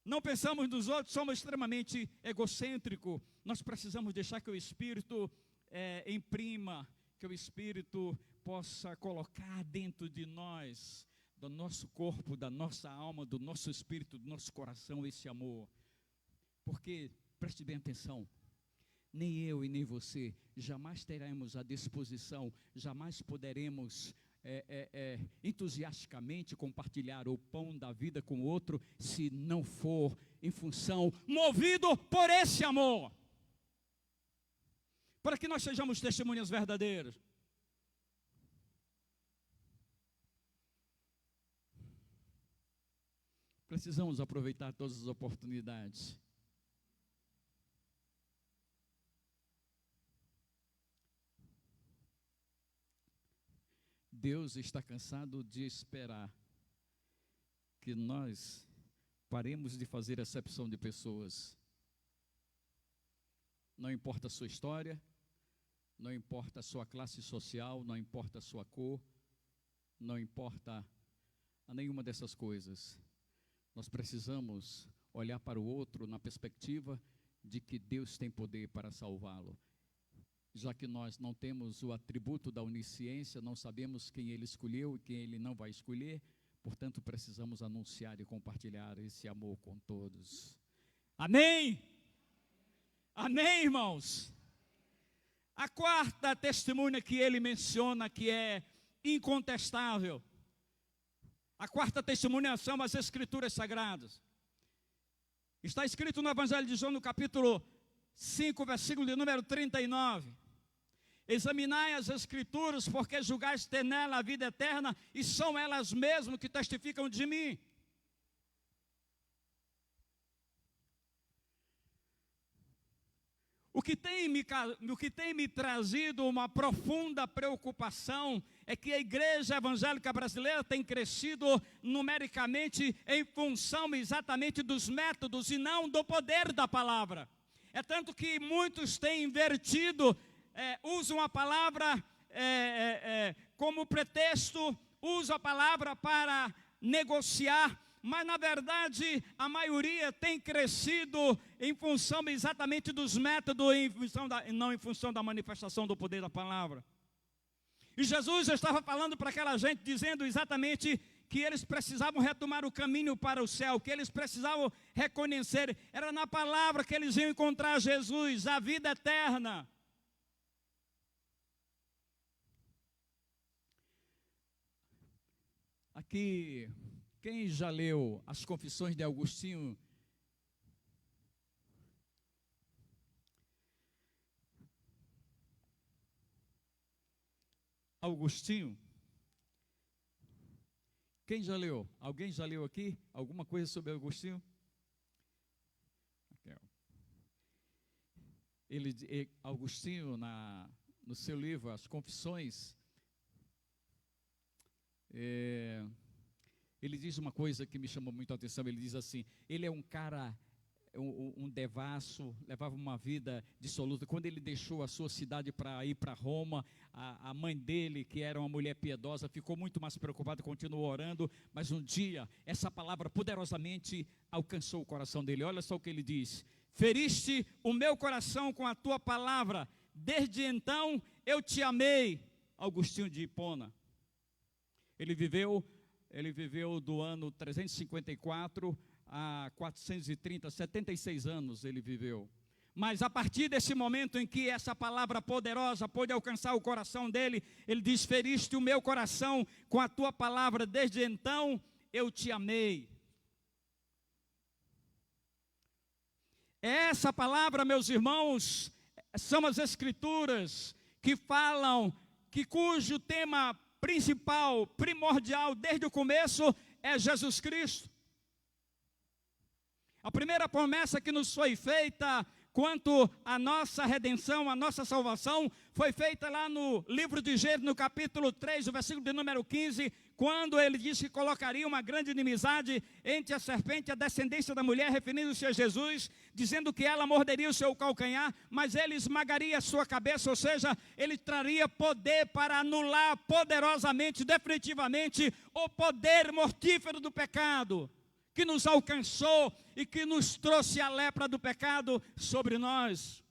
não pensamos nos outros, somos extremamente egocêntricos. Nós precisamos deixar que o Espírito imprima, que o Espírito possa colocar dentro de nós, do nosso corpo, da nossa alma, do nosso espírito, do nosso coração, esse amor. Porque preste bem atenção, nem eu e nem você jamais teremos a disposição, jamais poderemos entusiasticamente compartilhar o pão da vida com o outro, se não for em função, movido por esse amor, para que nós sejamos testemunhas verdadeiras. Precisamos aproveitar todas as oportunidades. Deus está cansado de esperar que nós paremos de fazer acepção de pessoas. Não importa a sua história, não importa a sua classe social, não importa a sua cor, não importa a nenhuma dessas coisas. Nós precisamos olhar para o outro na perspectiva de que Deus tem poder para salvá-lo. Já que nós não temos o atributo da onisciência, não sabemos quem Ele escolheu e quem Ele não vai escolher, portanto precisamos anunciar e compartilhar esse amor com todos. Amém? Amém, irmãos? A quarta testemunha que ele menciona, que é incontestável, a quarta testemunha são as Escrituras Sagradas. Está escrito no Evangelho de João, no capítulo 5, versículo de número 39. Examinai as Escrituras, porque julgais ter nela a vida eterna, e são elas mesmas que testificam de mim. O que tem me trazido uma profunda preocupação é que a igreja evangélica brasileira tem crescido numericamente em função exatamente dos métodos e não do poder da palavra. É tanto que muitos têm invertido, usam a palavra como pretexto, usam a palavra para negociar, mas na verdade a maioria tem crescido em função exatamente dos métodos, não em função da manifestação do poder da palavra. E Jesus estava falando para aquela gente, dizendo exatamente que eles precisavam retomar o caminho para o céu, que eles precisavam reconhecer, era na palavra que eles iam encontrar Jesus, a vida eterna. que quem já leu as Confissões de Agostinho, quem já leu? Alguém já leu aqui alguma coisa sobre Agostinho? Agostinho, no seu livro As Confissões, ele diz uma coisa que me chamou muito a atenção. Ele diz assim: ele é um cara, um devasso, levava uma vida dissoluta. Quando ele deixou a sua cidade para ir para Roma, a mãe dele, que era uma mulher piedosa, ficou muito mais preocupada, continuou orando, mas um dia essa palavra poderosamente alcançou o coração dele. Olha só o que ele diz: feriste o meu coração com a tua palavra, desde então eu te amei. Agostinho de Hipona. Ele viveu do ano 354 a 430, 76 anos ele viveu. Mas a partir desse momento em que essa palavra poderosa pôde alcançar o coração dele, ele diz: feriste o meu coração com a tua palavra, desde então eu te amei. Essa palavra, meus irmãos, são as Escrituras que falam cujo tema principal, primordial, desde o começo, é Jesus Cristo. A primeira promessa que nos foi feita quanto à nossa redenção, à nossa salvação, foi feita lá no livro de Gênesis, no capítulo 3, o versículo de número 15, quando ele disse que colocaria uma grande inimizade entre a serpente e a descendência da mulher, referindo-se a Jesus, dizendo que ela morderia o seu calcanhar, mas ele esmagaria a sua cabeça, ou seja, ele traria poder para anular poderosamente, definitivamente, o poder mortífero do pecado, que nos alcançou e que nos trouxe a lepra do pecado sobre nós.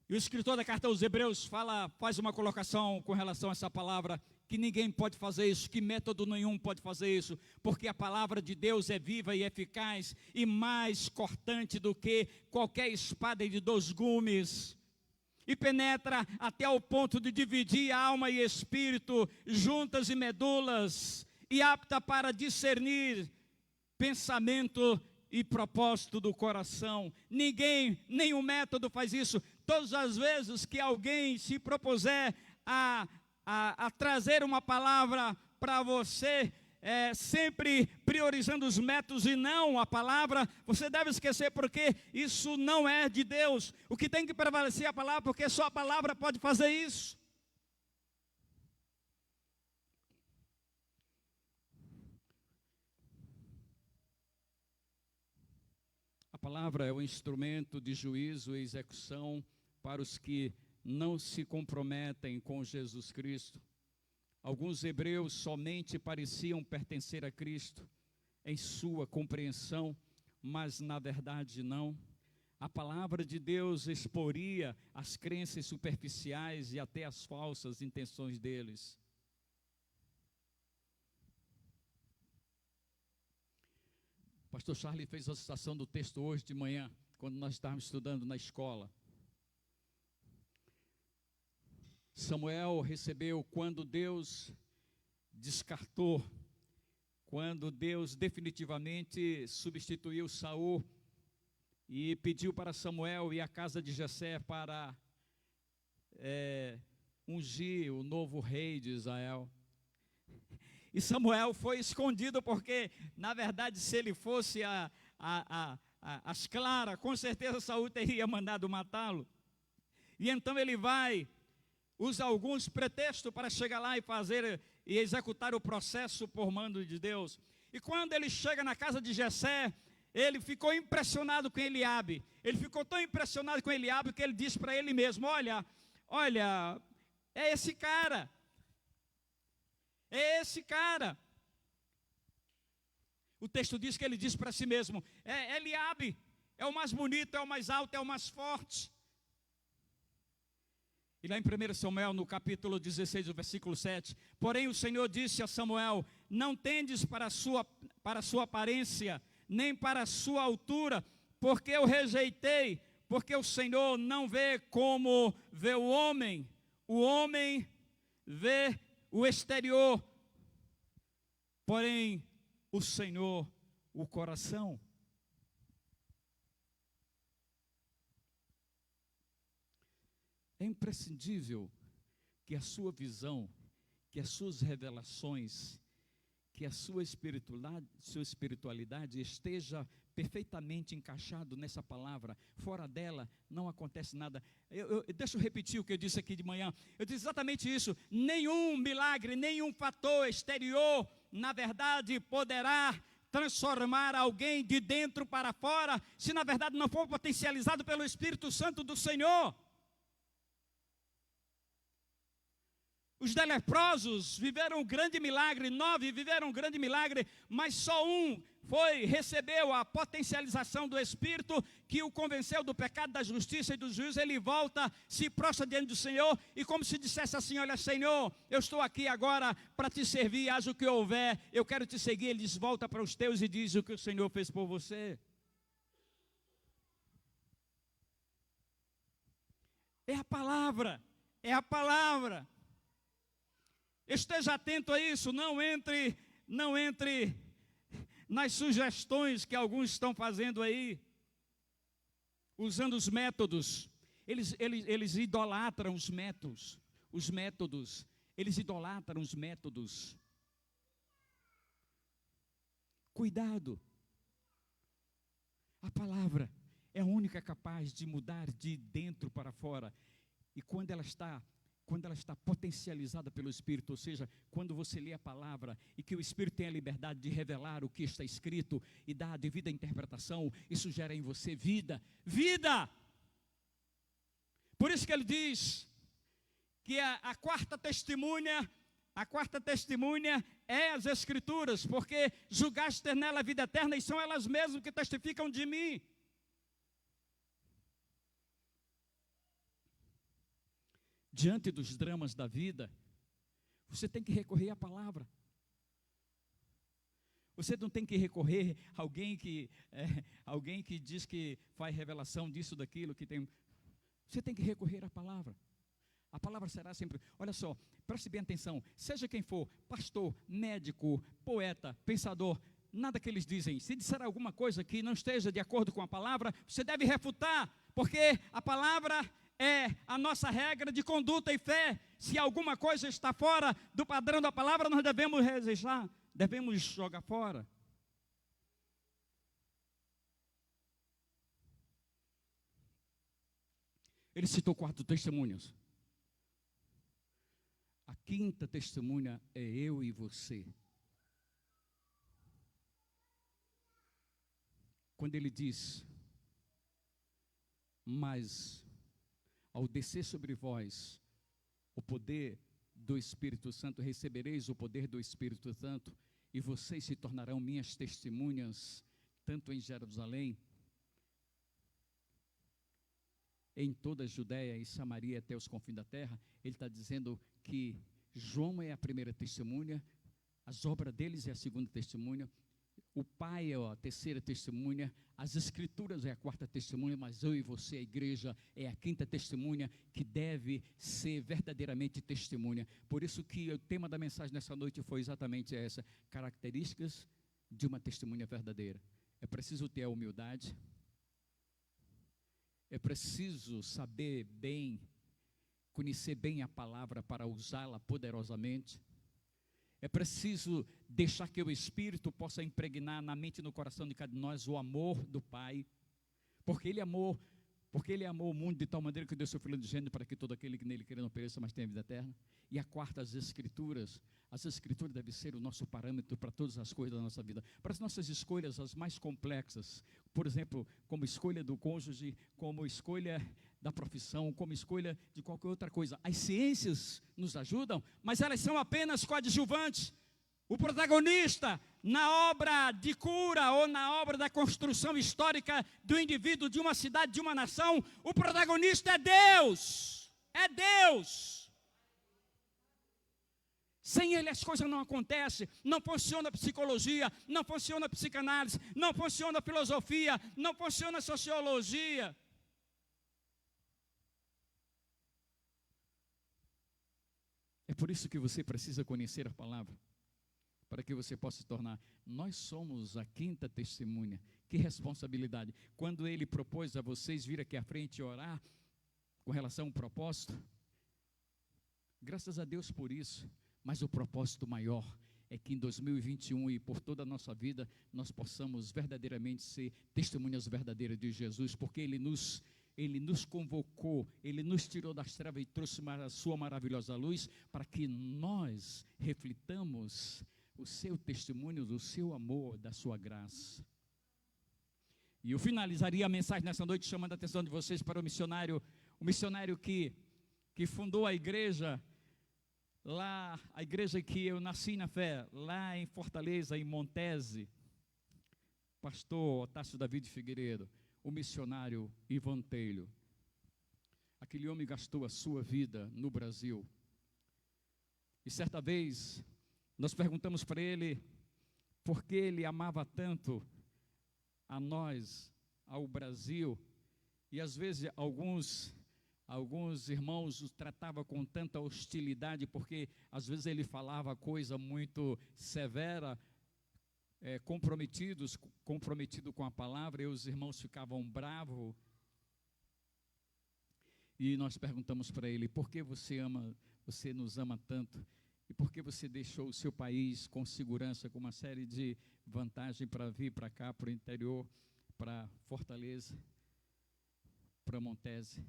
E o escritor da carta aos Hebreus faz uma colocação com relação a essa palavra, que ninguém pode fazer isso, que método nenhum pode fazer isso, porque a palavra de Deus é viva e eficaz e mais cortante do que qualquer espada de 2 gumes, e penetra até o ponto de dividir alma e espírito, juntas e medulas, e apta para discernir pensamento e propósito do coração. Ninguém, nenhum método faz isso. Todas as vezes que alguém se propuser a trazer uma palavra para você, sempre priorizando os métodos e não a palavra, você deve esquecer, porque isso não é de Deus. O que tem que prevalecer é a palavra, porque só a palavra pode fazer isso. A palavra é o instrumento de juízo e execução para os que não se comprometem com Jesus Cristo. Alguns hebreus somente pareciam pertencer a Cristo em sua compreensão, mas na verdade não. A palavra de Deus exporia as crenças superficiais e até as falsas intenções deles. O pastor Charlie fez a citação do texto hoje de manhã, quando nós estávamos estudando na escola. Samuel recebeu quando Deus descartou, quando Deus definitivamente substituiu Saul e pediu para Samuel e a casa de Jessé para ungir o novo rei de Israel. E Samuel foi escondido porque, na verdade, se ele fosse às claras, com certeza Saul teria mandado matá-lo. E então ele usa alguns pretextos para chegar lá e fazer e executar o processo por mando de Deus. E quando ele chega na casa de Jessé, ele ficou impressionado com Eliabe. Ele ficou tão impressionado com Eliabe que ele disse para ele mesmo: olha, é esse cara. É esse cara. O texto diz que ele disse para si mesmo: Eliabe é o mais bonito, é o mais alto, é o mais forte. E lá em 1 Samuel, no capítulo 16, o versículo 7, porém o Senhor disse a Samuel: não tendes para a sua aparência, nem para a sua altura, porque eu rejeitei, porque o Senhor não vê como vê o homem vê o exterior, porém o Senhor, o coração. É imprescindível que a sua visão, que as suas revelações, que a sua espiritualidade esteja perfeitamente encaixado nessa palavra. Fora dela não acontece nada. Deixa eu repetir o que eu disse aqui de manhã. Eu disse exatamente isso. Nenhum milagre, nenhum fator exterior, na verdade, poderá transformar alguém de dentro para fora, se na verdade não for potencializado pelo Espírito Santo do Senhor. Os 10 leprosos viveram um grande milagre, 9 viveram um grande milagre, mas só um recebeu a potencialização do Espírito, que o convenceu do pecado, da justiça e do juízo. Ele volta, se prostra diante do Senhor, e como se dissesse assim: olha, Senhor, eu estou aqui agora para te servir, haja o que houver, eu quero te seguir. Ele diz: volta para os teus e diz o que o Senhor fez por você. É a palavra, é a palavra. Esteja atento a isso, não entre nas sugestões que alguns estão fazendo aí, usando os métodos. Eles idolatram os métodos, eles idolatram os métodos. Cuidado, a palavra é a única capaz de mudar de dentro para fora, e quando ela está potencializada pelo Espírito, ou seja, quando você lê a palavra e que o Espírito tem a liberdade de revelar o que está escrito e dar a devida interpretação, isso gera em você vida. Por isso que ele diz que a quarta testemunha é as Escrituras, porque julgaste ter nela a vida eterna, e são elas mesmas que testificam de mim. Diante dos dramas da vida, você tem que recorrer à palavra. Você não tem que recorrer a alguém que diz que faz revelação disso, daquilo, que tem. Você tem que recorrer à palavra. A palavra será sempre. Olha só, preste bem atenção. Seja quem for, pastor, médico, poeta, pensador, nada que eles dizem, se disser alguma coisa que não esteja de acordo com a palavra, você deve refutar, porque a palavra é a nossa regra de conduta e fé. Se alguma coisa está fora do padrão da palavra, nós devemos resistir, devemos jogar fora. Ele citou 4 testemunhas. A 5ª testemunha é eu e você. Quando ele diz: mas ao descer sobre vós o poder do Espírito Santo, recebereis o poder do Espírito Santo, e vocês se tornarão minhas testemunhas, tanto em Jerusalém, em toda a Judéia e Samaria, até os confins da terra. Ele está dizendo que João é a primeira testemunha, as obras deles é a segunda testemunha, o Pai é a terceira testemunha, as Escrituras é a 4ª testemunha, mas eu e você, a igreja, é a 5ª testemunha, que deve ser verdadeiramente testemunha. Por isso que o tema da mensagem nessa noite foi exatamente essa: características de uma testemunha verdadeira. É preciso ter a humildade, é preciso saber bem, conhecer bem a palavra para usá-la poderosamente. É preciso deixar que o Espírito possa impregnar na mente e no coração de cada nós o amor do Pai, porque Ele amou o mundo de tal maneira que deu seu Filho unigênito, para que todo aquele que nele crê não pereça, mas tenha vida eterna. E a 4ª, as Escrituras devem ser o nosso parâmetro para todas as coisas da nossa vida, para as nossas escolhas, as mais complexas, por exemplo, como escolha do cônjuge, como escolha da profissão, como escolha de qualquer outra coisa. As ciências nos ajudam, mas elas são apenas coadjuvantes. O protagonista na obra de cura ou na obra da construção histórica do indivíduo, de uma cidade, de uma nação, o protagonista é Deus. É Deus. Sem Ele as coisas não acontecem. Não funciona a psicologia, não funciona a psicanálise, não funciona a filosofia, não funciona a sociologia. por isso que você precisa conhecer a palavra, para que você possa se tornar. Nós somos a quinta testemunha. Que responsabilidade. Quando ele propôs a vocês vir aqui à frente e orar com relação ao propósito, graças a Deus por isso, mas o propósito maior é que em 2021 e por toda a nossa vida, nós possamos verdadeiramente ser testemunhas verdadeiras de Jesus, porque Ele nos convocou, Ele nos tirou das trevas e trouxe a sua maravilhosa luz, para que nós reflitamos o seu testemunho, do seu amor, da sua graça. E eu finalizaria a mensagem nessa noite chamando a atenção de vocês para o missionário que fundou a igreja, lá, a igreja que eu nasci na fé, lá em Fortaleza, em Montese, pastor Otácio David Figueiredo, o missionário Ivan Taylor. Aquele homem gastou a sua vida no Brasil. E certa vez, nós perguntamos para ele por que ele amava tanto a nós, ao Brasil, e às vezes alguns irmãos o tratavam com tanta hostilidade, porque às vezes ele falava coisa muito severa, comprometido com a palavra, e os irmãos ficavam bravos. E nós perguntamos para ele: por que você nos ama tanto? E por que você deixou o seu país com segurança, com uma série de vantagens para vir para cá, para o interior, para Fortaleza, para Montese,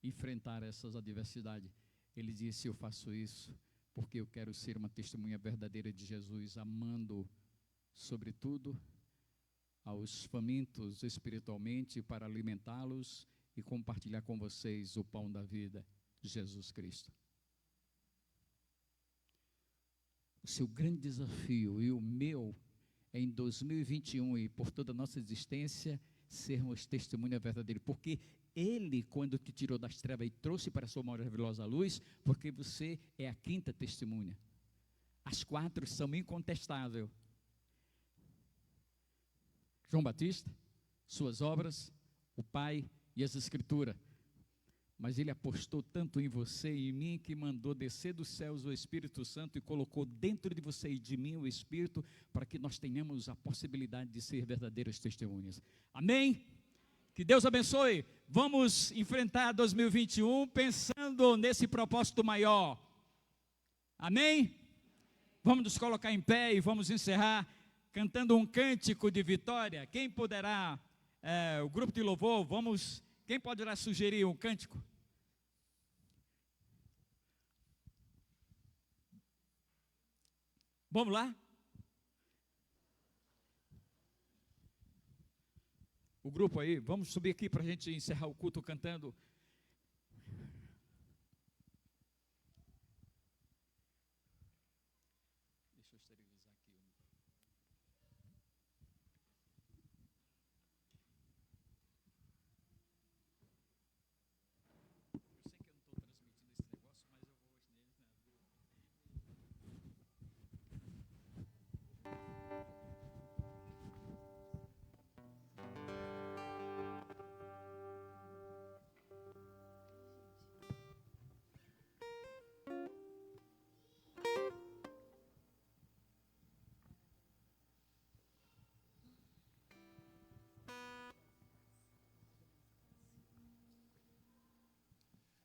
enfrentar essas adversidades? Ele disse: eu faço isso porque eu quero ser uma testemunha verdadeira de Jesus, amando, sobretudo, aos famintos espiritualmente, para alimentá-los e compartilhar com vocês o pão da vida, Jesus Cristo. O seu grande desafio e o meu é em 2021 e por toda a nossa existência sermos testemunha verdadeira, porque Ele, quando te tirou das trevas e trouxe para a sua maravilhosa luz, porque você é a quinta testemunha. As quatro são incontestáveis: João Batista, suas obras, o Pai e as Escrituras. Mas Ele apostou tanto em você e em mim, que mandou descer dos céus o Espírito Santo e colocou dentro de você e de mim o Espírito, para que nós tenhamos a possibilidade de ser verdadeiras testemunhas. Amém? Que Deus abençoe. Vamos enfrentar 2021 pensando nesse propósito maior. Amém? Vamos nos colocar em pé e vamos encerrar cantando um cântico de vitória. Quem poderá, o grupo de louvor, quem poderá sugerir um cântico? Vamos lá? O grupo aí, vamos subir aqui para a gente encerrar o culto cantando. Deixa eu esterilizar aqui. Eu sei que eu não estou transmitindo esse negócio, mas eu vou neles, né?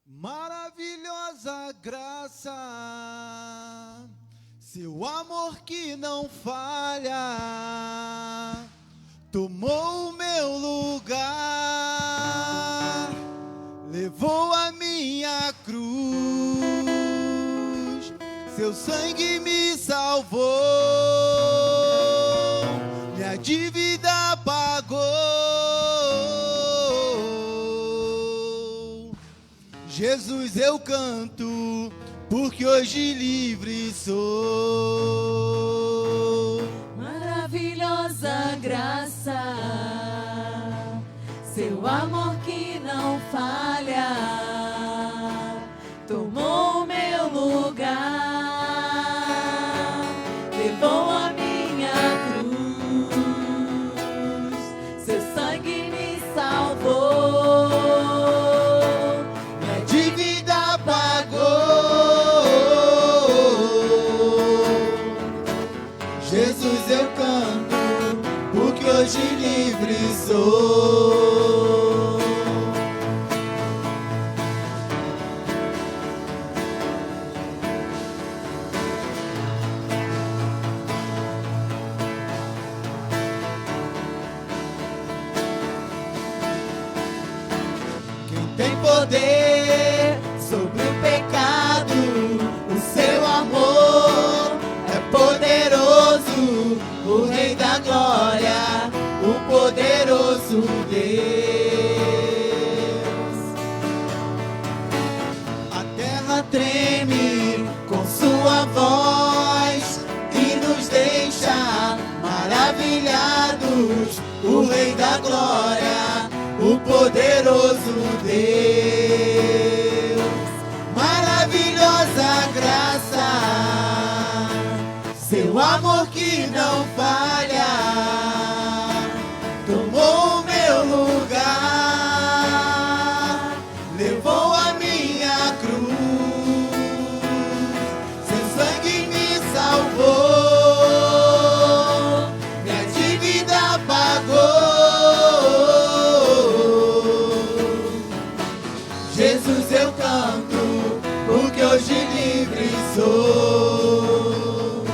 Maravilhosa graça, seu amor que não falha, tomou o meu lugar, levou a minha cruz, seu sangue me salvou, minha dívida pagou. Jesus, eu canto, porque hoje livre sou. Maravilhosa graça, seu amor que não falha, tomou o meu lugar, levou a minha cruz, seu sangue me salvou. Dívida pagou. livre sou. Quem tem poder sobre o pecado, o seu amor é poderoso, o Rei da Glória, o poderoso Deus. A terra treme com sua voz e nos deixa maravilhados, o Rei da Glória, o poderoso Deus. Maravilhosa graça, seu amor que não falha, tomou o meu lugar, levou a minha cruz, seu sangue me salvou, minha dívida pagou. Jesus, eu canto, porque hoje livre sou.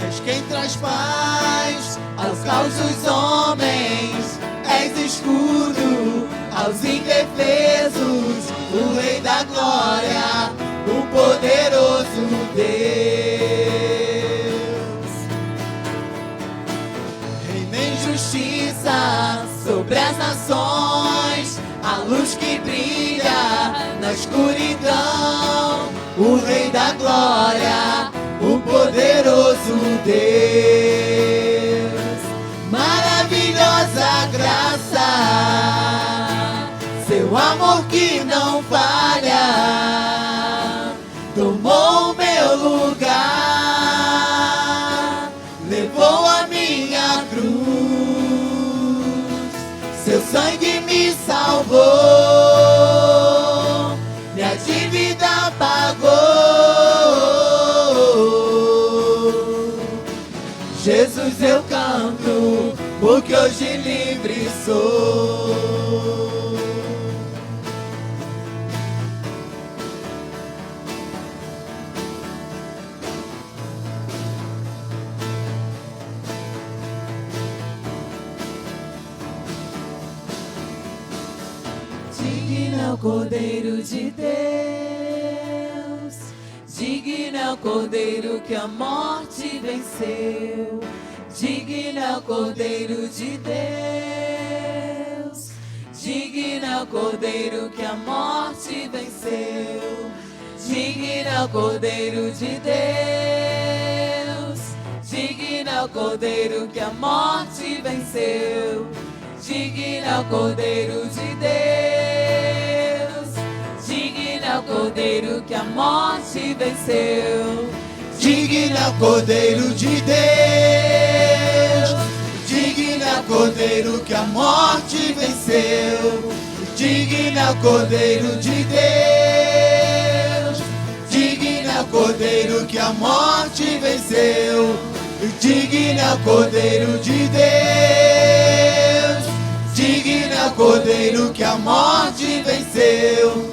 És quem traz paz aos caos dos homens, és escudo aos indefesos, o Rei da Glória, o poderoso Deus. Reina em justiça sobre as nações, a luz que brilha na escuridão, o Rei da Glória, o poderoso Deus. Maravilhosa graça, seu amor que não falha, tomou o meu lugar, levou a minha cruz, seu sangue me salvou, minha dívida pagou. Jesus, eu canto, porque hoje livre sou. Digno é o Cordeiro de Deus, digno é o Cordeiro que a morte venceu, digno é o Cordeiro de Deus, digno é o Cordeiro que a morte venceu, digno é o Cordeiro de Deus, digno é o Cordeiro que a morte venceu, digno é o Cordeiro de Deus, digno é o Cordeiro que a morte venceu, digno é o Cordeiro de Deus, digno é o Cordeiro que a morte venceu, digno é o Cordeiro de Deus, digno é o Cordeiro que a morte venceu, digno é o Cordeiro de Deus, digno é o Cordeiro que a morte venceu,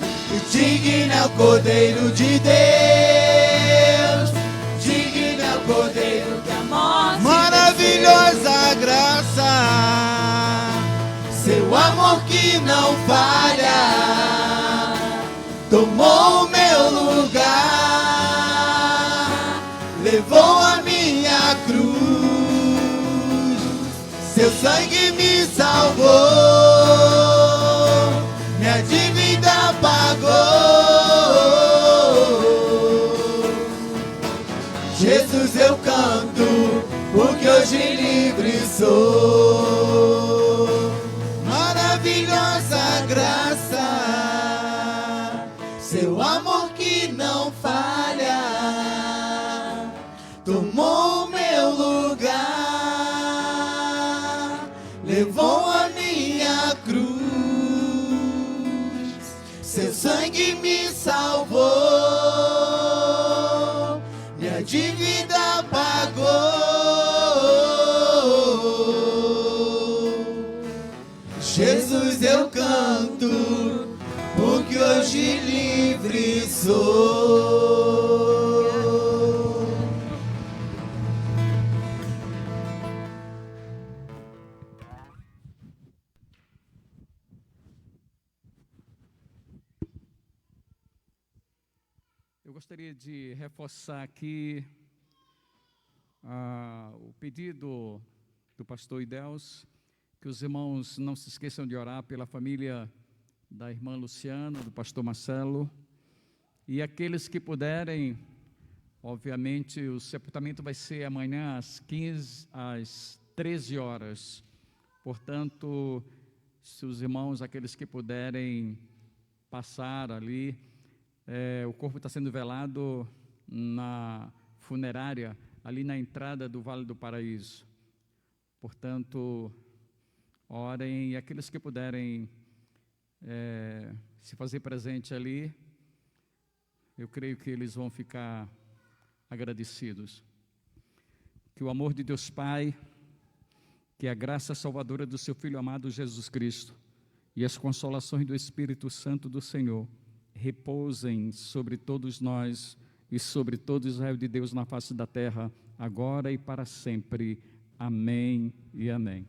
digno é o Cordeiro de Deus, digno é o Cordeiro que a morte maravilhosa venceu. Graça, seu amor que não falha, tomou o meu lugar, levou a minha cruz, seu sangue me salvou, minha dívida pagou. Jesus, eu canto, porque hoje livre sou. Maravilhosa graça, seu amor que não falha, tomou o meu lugar, levou a minha cruz, seu sangue me salvou, minha dívida pagou. Jesus, eu canto, porque hoje livre sou. Eu gostaria de reforçar aqui o pedido do pastor Idelso, que os irmãos não se esqueçam de orar pela família da irmã Luciana, do pastor Marcelo, e aqueles que puderem, obviamente o sepultamento vai ser amanhã às 13 horas, portanto, se os irmãos, aqueles que puderem passar ali, o corpo está sendo velado na funerária, ali na entrada do Vale do Paraíso. Portanto, orem, e aqueles que puderem se fazer presente ali, eu creio que eles vão ficar agradecidos. Que o amor de Deus Pai, que a graça salvadora do seu Filho amado Jesus Cristo e as consolações do Espírito Santo do Senhor repousem sobre todos nós e sobre todo Israel de Deus na face da terra, agora e para sempre. Amém e amém.